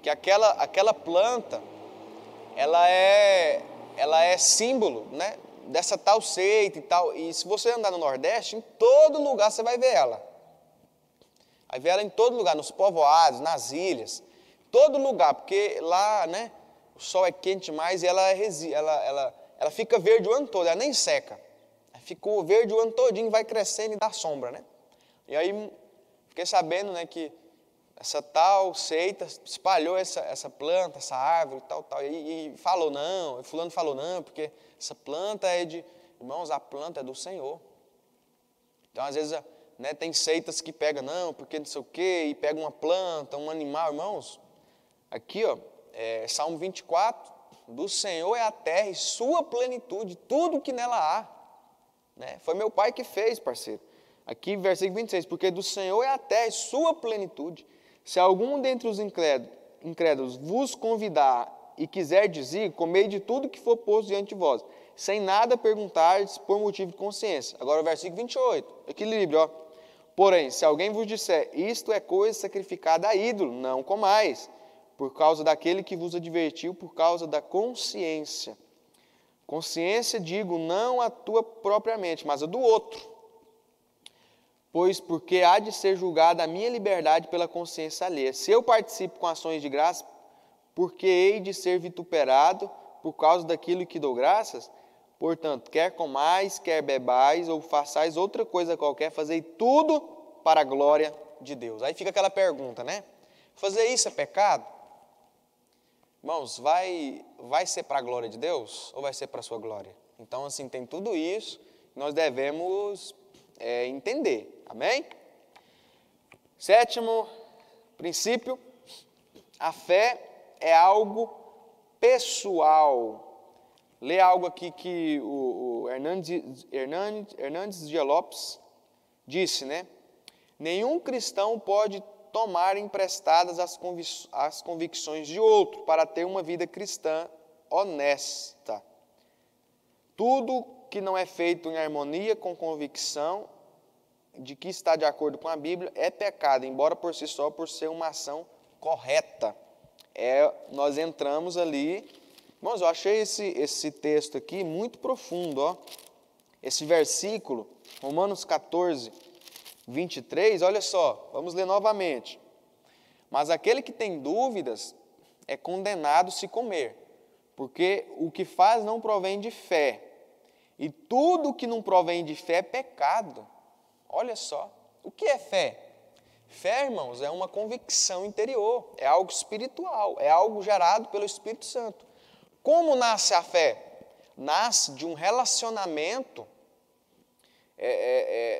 A: aquela planta, ela é símbolo, né, dessa tal seita e tal. E se você andar no Nordeste, em todo lugar você vai ver ela. Vai ver ela em todo lugar, nos povoados, nas ilhas, todo lugar, porque lá, né, o sol é quente demais e ela fica verde o ano todo, ela nem seca. Ficou verde o ano todinho, vai crescendo e dá sombra, né? E aí fiquei sabendo, né, que essa tal seita espalhou essa planta, essa árvore, tal, e falou não, e fulano falou não, porque essa planta irmãos, a planta é do Senhor. Então, às vezes, né, tem seitas que pegam, não, porque não sei o quê, e pega uma planta, um animal, irmãos. Aqui, ó, Salmo 24, do Senhor é a terra e sua plenitude, tudo que nela há. Né? Foi meu pai que fez, parceiro. Aqui, versículo 26, porque do Senhor é a terra e sua plenitude. Se algum dentre os incrédulos vos convidar e quiser dizer, comei de tudo que for posto diante de vós, sem nada perguntardes por motivo de consciência. Agora o versículo 28, equilíbrio, ó. Porém, se alguém vos disser, isto é coisa sacrificada a ídolo, não comais, por causa daquele que vos advertiu, por causa da consciência. Consciência, digo, não a tua propriamente, mas a do outro. Pois porque há de ser julgada a minha liberdade pela consciência alheia. Se eu participo com ações de graça, porque hei de ser vituperado por causa daquilo que dou graças? Portanto, quer comais, quer bebais, ou façais outra coisa qualquer, fazei tudo para a glória de Deus. Aí fica aquela pergunta, né? Fazer isso é pecado? Irmãos, vai ser para a glória de Deus ou vai ser para a sua glória? Então, assim, tem tudo isso que nós devemos entender. Amém? Sétimo princípio, a fé é algo pessoal. Lê algo aqui que o Hernandes Dias Lopes disse, né? Nenhum cristão pode tomar emprestadas as convicções de outro para ter uma vida cristã honesta. Tudo que não é feito em harmonia com convicção de que está de acordo com a Bíblia é pecado, embora por si só, por ser uma ação correta. Nós entramos ali. Irmãos, eu achei esse texto aqui muito profundo. Ó. Esse versículo, Romanos 14, 23, olha só, vamos ler novamente. Mas aquele que tem dúvidas é condenado se comer, porque o que faz não provém de fé. E tudo que não provém de fé é pecado. Olha só, o que é fé? Fé, irmãos, é uma convicção interior, é algo espiritual, é algo gerado pelo Espírito Santo. Como nasce a fé? Nasce de um relacionamento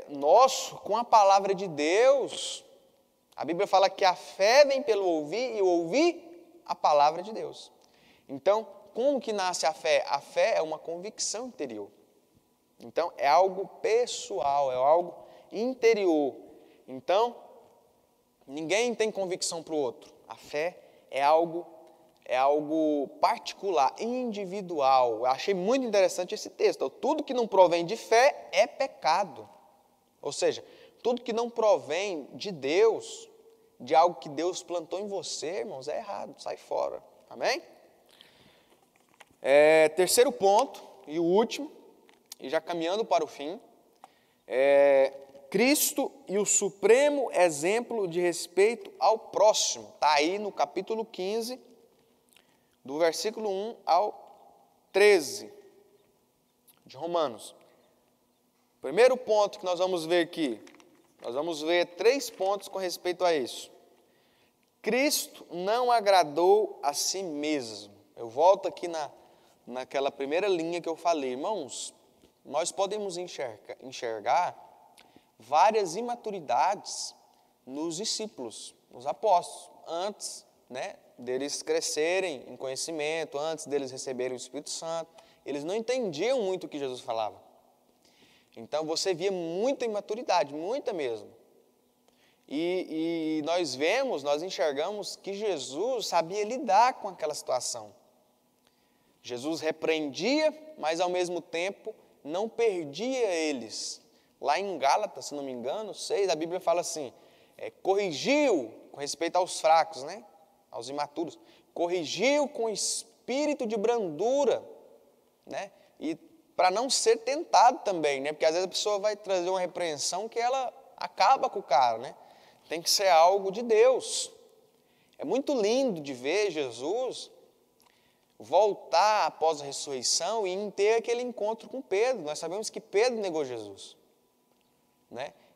A: nosso com a palavra de Deus. A Bíblia fala que a fé vem pelo ouvir e ouvir a palavra de Deus. Então, como que nasce a fé? A fé é uma convicção interior. Então, é algo pessoal, é algo interior. Então, ninguém tem convicção para o outro. A fé é algo particular, individual. Eu achei muito interessante esse texto. Tudo que não provém de fé é pecado. Ou seja, tudo que não provém de Deus, de algo que Deus plantou em você, irmãos, é errado, sai fora. Amém? Terceiro ponto, e o último, e já caminhando para o fim, Cristo e o supremo exemplo de respeito ao próximo. Está aí no capítulo 15, do versículo 1 ao 13 de Romanos. Primeiro ponto que nós vamos ver aqui, nós vamos ver 3 pontos com respeito a isso. Cristo não agradou a si mesmo. Eu volto aqui naquela primeira linha que eu falei. Irmãos, nós podemos enxergar várias imaturidades nos discípulos, nos apóstolos, antes deles crescerem em conhecimento, antes deles receberem o Espírito Santo. Eles não entendiam muito o que Jesus falava. Então você via muita imaturidade, muita mesmo. E nós enxergamos que Jesus sabia lidar com aquela situação. Jesus repreendia, mas ao mesmo tempo não perdia eles. Lá em Gálatas, se não me engano, 6, a Bíblia fala assim, corrigiu com respeito aos fracos, aos imaturos, corrigiu com espírito de brandura, e para não ser tentado também, porque às vezes a pessoa vai trazer uma repreensão que ela acaba com o cara, Tem que ser algo de Deus. É muito lindo de ver Jesus voltar após a ressurreição e ter aquele encontro com Pedro. Nós sabemos que Pedro negou Jesus,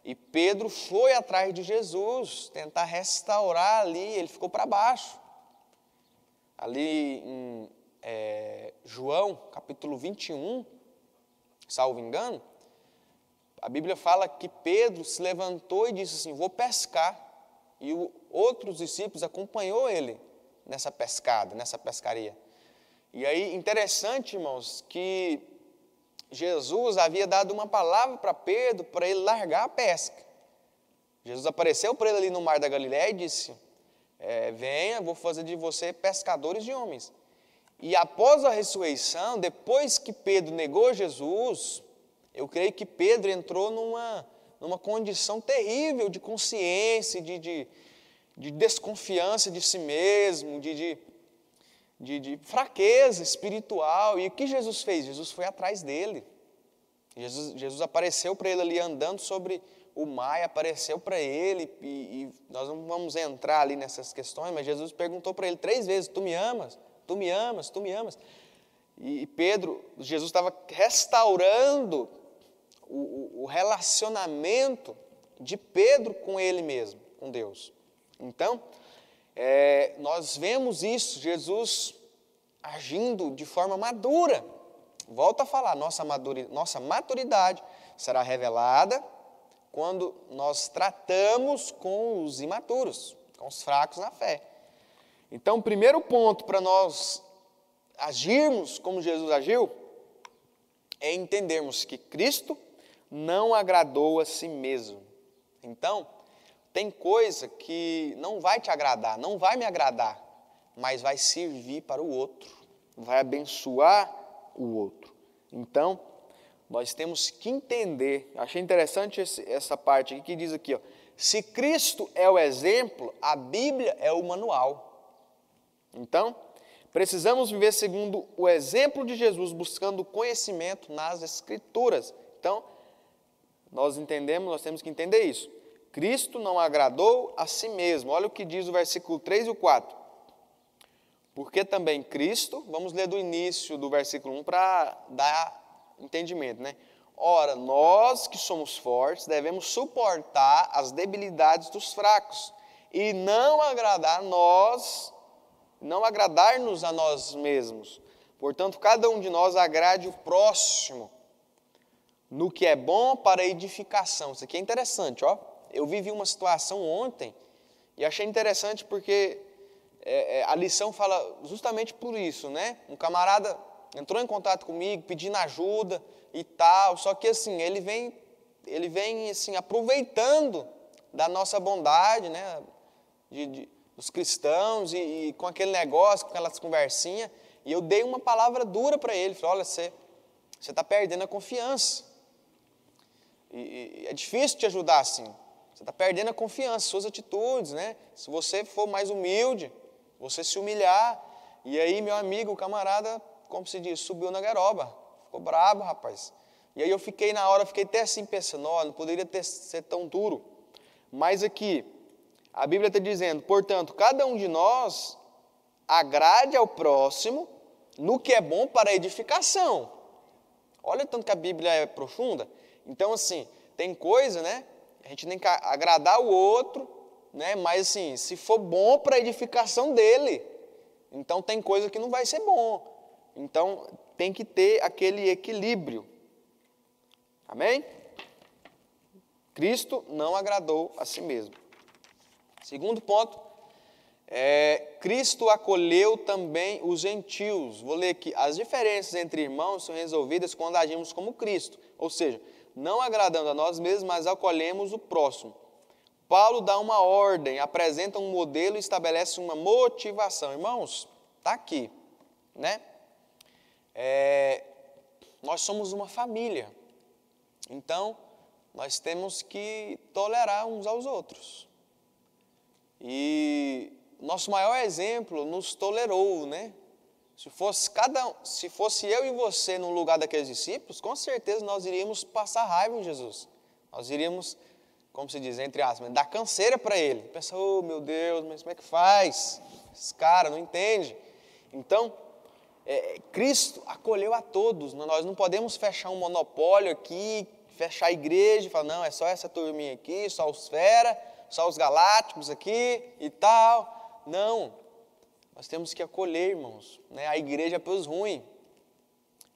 A: E Pedro foi atrás de Jesus, tentar restaurar ali, ele ficou para baixo. Ali em João, capítulo 21, salvo engano, a Bíblia fala que Pedro se levantou e disse assim, vou pescar. E outros discípulos acompanhou ele nessa pescada, nessa pescaria. E aí, interessante, irmãos, que Jesus havia dado uma palavra para Pedro, para ele largar a pesca. Jesus apareceu para ele ali no mar da Galileia e disse, venha, vou fazer de você pescadores de homens. E após a ressurreição, depois que Pedro negou Jesus, eu creio que Pedro entrou numa condição terrível de consciência, de desconfiança de si mesmo, de fraqueza espiritual. E o que Jesus fez? Jesus foi atrás dele. Jesus apareceu para ele ali andando sobre o mar, apareceu para ele, e nós não vamos entrar ali nessas questões, mas Jesus perguntou para ele 3 vezes, tu me amas? Tu me amas? Tu me amas? E Jesus estava restaurando o relacionamento de Pedro com ele mesmo, com Deus. Então, nós vemos isso, Jesus agindo de forma madura. Volto a falar, nossa maturidade será revelada quando nós tratamos com os imaturos, com os fracos na fé. Então, o primeiro ponto para nós agirmos como Jesus agiu é entendermos que Cristo não agradou a si mesmo. Então, tem coisa que não vai te agradar, não vai me agradar, mas vai servir para o outro, vai abençoar o outro. Então, nós temos que entender, achei interessante essa parte aqui que diz aqui, Se Cristo é o exemplo, a Bíblia é o manual. Então, precisamos viver segundo o exemplo de Jesus, buscando conhecimento nas Escrituras. Então, nós temos que entender isso. Cristo não agradou a si mesmo. Olha o que diz o versículo 3 e o 4. Porque também Cristo, vamos ler do início do versículo 1 para dar entendimento, né? Ora, nós que somos fortes devemos suportar as debilidades dos fracos e não agradar-nos a nós mesmos. Portanto, cada um de nós agrade o próximo no que é bom para a edificação. Isso aqui é interessante, ó. Eu vivi uma situação ontem e achei interessante porque a lição fala justamente por isso, né? Um camarada entrou em contato comigo, pedindo ajuda e tal, só que assim, ele vem assim, aproveitando da nossa bondade, né? Dos cristãos e com aquele negócio, com aquelas conversinhas, e eu dei uma palavra dura para ele, falei, olha, você está perdendo a confiança, e é difícil te ajudar assim, você está perdendo a confiança, suas atitudes, né? Se você for mais humilde, você se humilhar, e aí meu amigo, o camarada, como se diz, subiu na garoba, ficou brabo, rapaz. E aí eu fiquei até assim pensando, não poderia ser tão duro. Mas aqui, a Bíblia está dizendo, portanto, cada um de nós agrade ao próximo no que é bom para a edificação. Olha tanto que a Bíblia é profunda. Então, assim, tem coisa, né? A gente tem que agradar o outro, né? Mas assim, se for bom para a edificação dele, então tem coisa que não vai ser bom. Então tem que ter aquele equilíbrio. Amém? Cristo não agradou a si mesmo. Segundo ponto, Cristo acolheu também os gentios. Vou ler aqui. As diferenças entre irmãos são resolvidas quando agimos como Cristo. Ou seja, não agradando a nós mesmos, mas acolhemos o próximo. Paulo dá uma ordem, apresenta um modelo e estabelece uma motivação. Irmãos, está aqui, né? Nós somos uma família, então nós temos que tolerar uns aos outros. E nosso maior exemplo nos tolerou, né? Se fosse eu e você no lugar daqueles discípulos, com certeza nós iríamos passar raiva em Jesus. Nós iríamos, como se diz, entre aspas, dar canseira para ele. Pensa, oh meu Deus, mas como é que faz? Esse cara não entende. Então, Cristo acolheu a todos. Nós não podemos fechar um monopólio aqui, fechar a igreja e falar, não, é só essa turminha aqui, só os fera, só os galácticos aqui e tal. Não. Nós temos que acolher, irmãos, né? A igreja é para os ruins.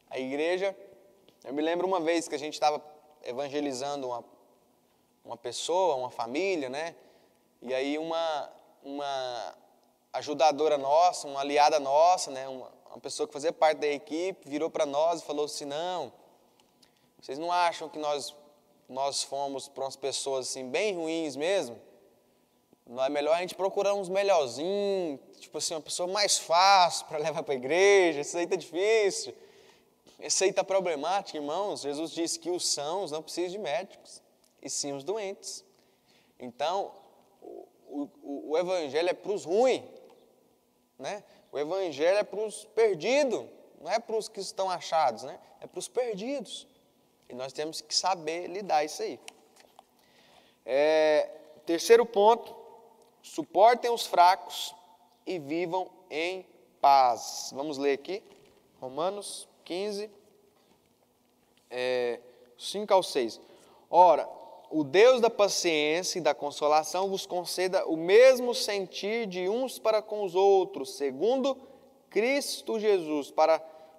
A: A igreja, eu me lembro uma vez que a gente estava evangelizando uma pessoa, uma família, né? E aí uma ajudadora nossa, uma aliada nossa, né? Uma pessoa que fazia parte da equipe, virou para nós e falou assim, não, vocês não acham que nós fomos para umas pessoas assim, bem ruins mesmo? Não é melhor a gente procurar uns melhorzinhos, tipo assim, uma pessoa mais fácil para levar para a igreja, isso aí está difícil, isso aí está problemático, irmãos. Jesus disse que os sãos não precisam de médicos, e sim os doentes. Então, o evangelho é para os ruins, né? O evangelho é para os perdidos, não é para os que estão achados, né? É para os perdidos. E nós temos que saber lidar isso aí. Terceiro ponto, suportem os fracos e vivam em paz. Vamos ler aqui, Romanos 15, 5 ao 6. Ora, o Deus da paciência e da consolação vos conceda o mesmo sentir de uns para com os outros, segundo Cristo Jesus, para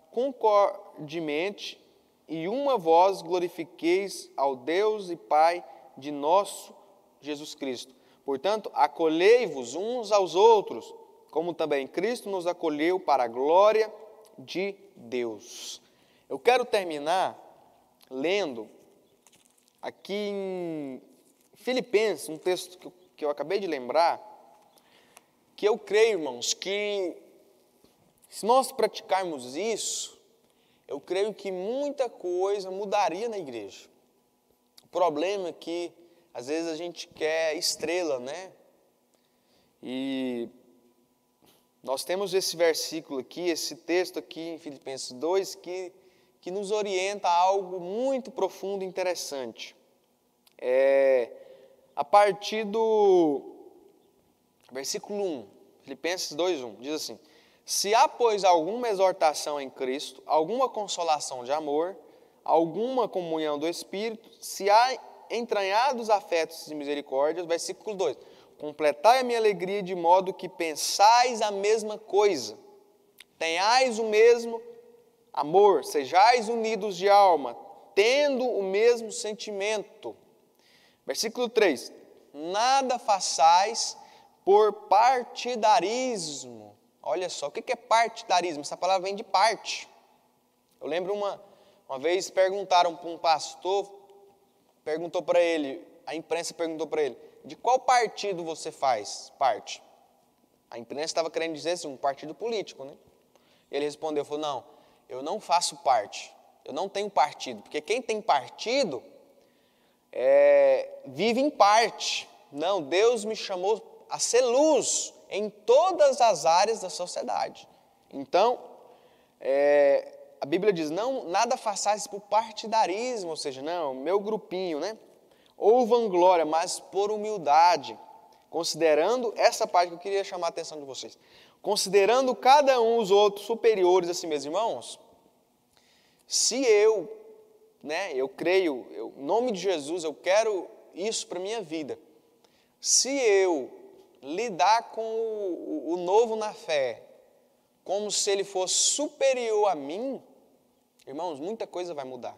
A: concordemente e uma voz glorifiqueis ao Deus e Pai de nosso Jesus Cristo. Portanto, acolhei-vos uns aos outros, como também Cristo nos acolheu para a glória de Deus. Eu quero terminar lendo aqui em Filipenses, um texto que eu acabei de lembrar, que eu creio, irmãos, que se nós praticarmos isso, eu creio que muita coisa mudaria na igreja. O problema é que às vezes a gente quer estrela, né? E nós temos esse versículo aqui, esse texto aqui em Filipenses 2, que nos orienta a algo muito profundo e interessante. A partir do versículo 1, Filipenses 2:1, diz assim: se há, pois, alguma exortação em Cristo, alguma consolação de amor, alguma comunhão do Espírito, se há entranhados afetos e misericórdias, versículo 2, completai a minha alegria de modo que pensais a mesma coisa, tenhais o mesmo amor, sejais unidos de alma, tendo o mesmo sentimento. Versículo 3, nada façais por partidarismo. Olha só, o que é partidarismo? Essa palavra vem de parte. Eu lembro uma vez perguntaram para um pastor, perguntou para ele, a imprensa perguntou para ele, de qual partido você faz parte? A imprensa estava querendo dizer assim, um partido político, né? Ele respondeu, falou, não, eu não faço parte, eu não tenho partido, porque quem tem partido vive em parte. Não, Deus me chamou a ser luz em todas as áreas da sociedade. Então, a Bíblia diz, não, nada façais por partidarismo, ou seja, não, meu grupinho, né? Ou vanglória, mas por humildade, considerando, essa parte que eu queria chamar a atenção de vocês, considerando cada um os outros superiores a si mesmos. Irmãos, se eu creio, em nome de Jesus, eu quero isso para a minha vida, se eu lidar com o novo na fé, como se ele fosse superior a mim, irmãos, muita coisa vai mudar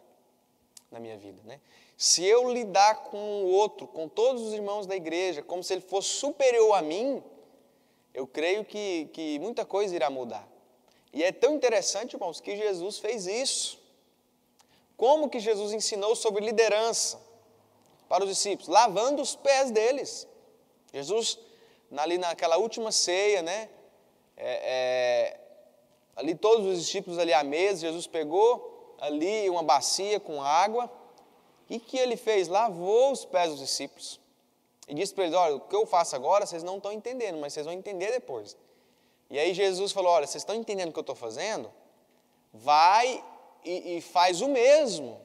A: na minha vida, né? Se eu lidar com o outro, com todos os irmãos da igreja, como se ele fosse superior a mim, eu creio que muita coisa irá mudar. E é tão interessante, irmãos, que Jesus fez isso. Como que Jesus ensinou sobre liderança para os discípulos? Lavando os pés deles. Jesus, ali naquela última ceia, né? Ali todos os discípulos ali à mesa, Jesus pegou ali uma bacia com água. E o que ele fez? Lavou os pés dos discípulos. E disse para eles, olha, o que eu faço agora, vocês não estão entendendo, mas vocês vão entender depois. E aí Jesus falou, olha, vocês estão entendendo o que eu estou fazendo? Vai e faz o mesmo.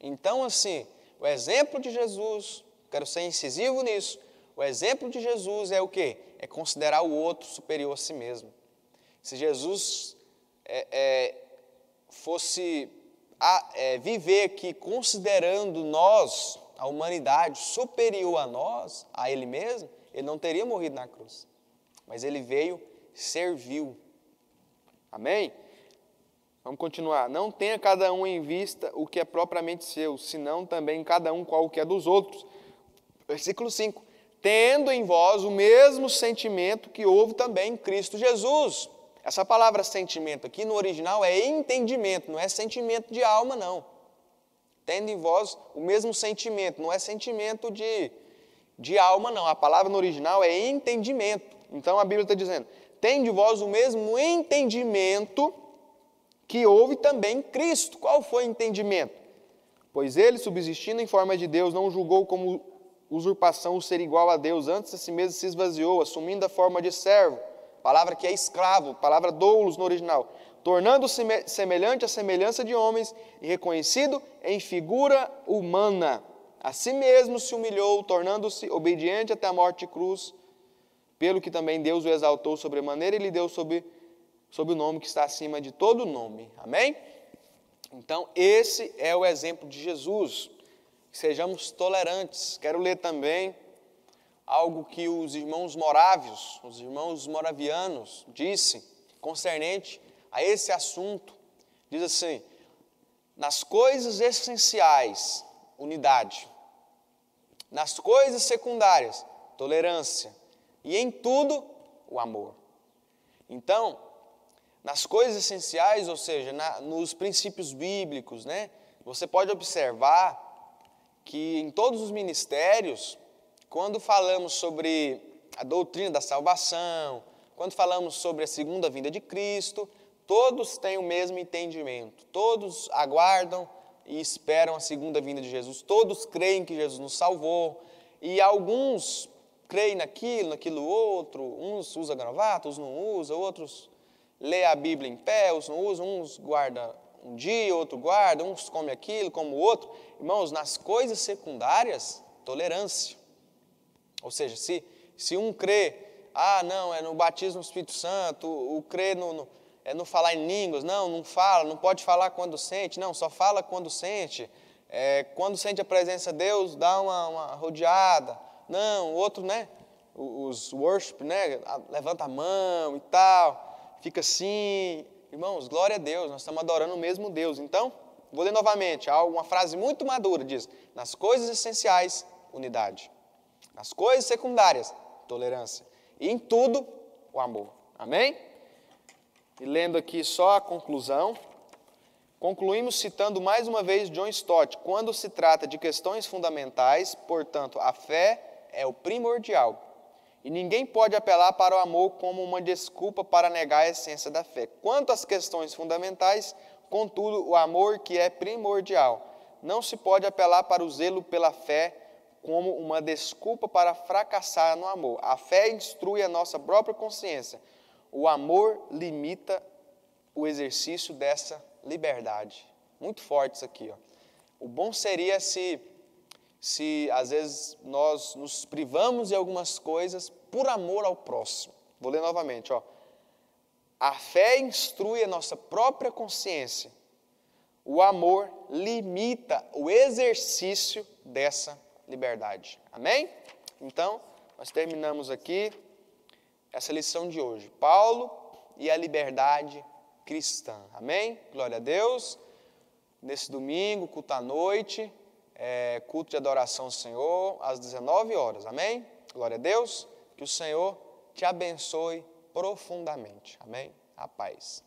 A: Então, assim, o exemplo de Jesus, quero ser incisivo nisso, o exemplo de Jesus é o quê? É considerar o outro superior a si mesmo. Se Jesus fosse viver aqui considerando nós, a humanidade, superior a nós, a Ele mesmo, Ele não teria morrido na cruz. Mas Ele veio, serviu. Amém? Vamos continuar. Não tenha cada um em vista o que é propriamente seu, senão também cada um qual o que é dos outros. Versículo 5. Tendo em vós o mesmo sentimento que houve também em Cristo Jesus. Essa palavra sentimento aqui no original é entendimento, não é sentimento de alma, não. Tendo em vós o mesmo sentimento, não é sentimento de alma, não. A palavra no original é entendimento. Então a Bíblia está dizendo, tende em vós o mesmo entendimento que houve também em Cristo. Qual foi o entendimento? Pois ele, subsistindo em forma de Deus, não julgou como usurpação o ser igual a Deus, antes a si mesmo se esvaziou, assumindo a forma de servo. Palavra que é escravo, palavra doulos no original. Tornando-se semelhante à semelhança de homens e reconhecido em figura humana. A si mesmo se humilhou, tornando-se obediente até a morte de cruz, pelo que também Deus o exaltou sobremaneira e lhe deu sob o nome que está acima de todo nome. Amém? Então, esse é o exemplo de Jesus. Sejamos tolerantes. Quero ler também algo que os irmãos morávios, os irmãos moravianos, disse concernente a esse assunto. Diz assim, nas coisas essenciais, unidade. Nas coisas secundárias, tolerância. E em tudo, o amor. Então, nas coisas essenciais, ou seja, nos princípios bíblicos, né, você pode observar que em todos os ministérios, quando falamos sobre a doutrina da salvação, quando falamos sobre a segunda vinda de Cristo, todos têm o mesmo entendimento, todos aguardam e esperam a segunda vinda de Jesus, todos creem que Jesus nos salvou, e alguns creem naquilo outro, uns usam gravata, uns não usam, outros lê a Bíblia em pé, uns não usam, uns guardam um dia, outro guarda, uns come aquilo, como o outro. Irmãos, nas coisas secundárias, tolerância. Ou seja, se um crê, não, é no batismo do Espírito Santo, o crê é no falar em línguas, não fala, não pode falar quando sente, não, só fala quando sente. Quando sente a presença de Deus, dá uma rodeada. Não, o outro, né, os worship, né, levanta a mão e tal, fica assim. Irmãos, glória a Deus, nós estamos adorando o mesmo Deus. Então, vou ler novamente, há uma frase muito madura, diz, nas coisas essenciais, unidade. Nas coisas secundárias, tolerância. E em tudo, o amor. Amém? E lendo aqui só a conclusão, concluímos citando mais uma vez John Stott. Quando se trata de questões fundamentais, portanto, a fé é o primordial. E ninguém pode apelar para o amor como uma desculpa para negar a essência da fé. Quanto às questões fundamentais, contudo, o amor que é primordial. Não se pode apelar para o zelo pela fé como uma desculpa para fracassar no amor. A fé instrui a nossa própria consciência. O amor limita o exercício dessa liberdade. Muito forte isso aqui. O bom seria se às vezes nós nos privamos de algumas coisas por amor ao próximo. Vou ler novamente. A fé instrui a nossa própria consciência. O amor limita o exercício dessa liberdade. Amém? Então, nós terminamos aqui essa lição de hoje. Paulo e a liberdade cristã. Amém? Glória a Deus. Nesse domingo, culto à noite, culto de adoração ao Senhor, às 19 horas. Amém? Glória a Deus. Que o Senhor te abençoe profundamente. Amém? A paz.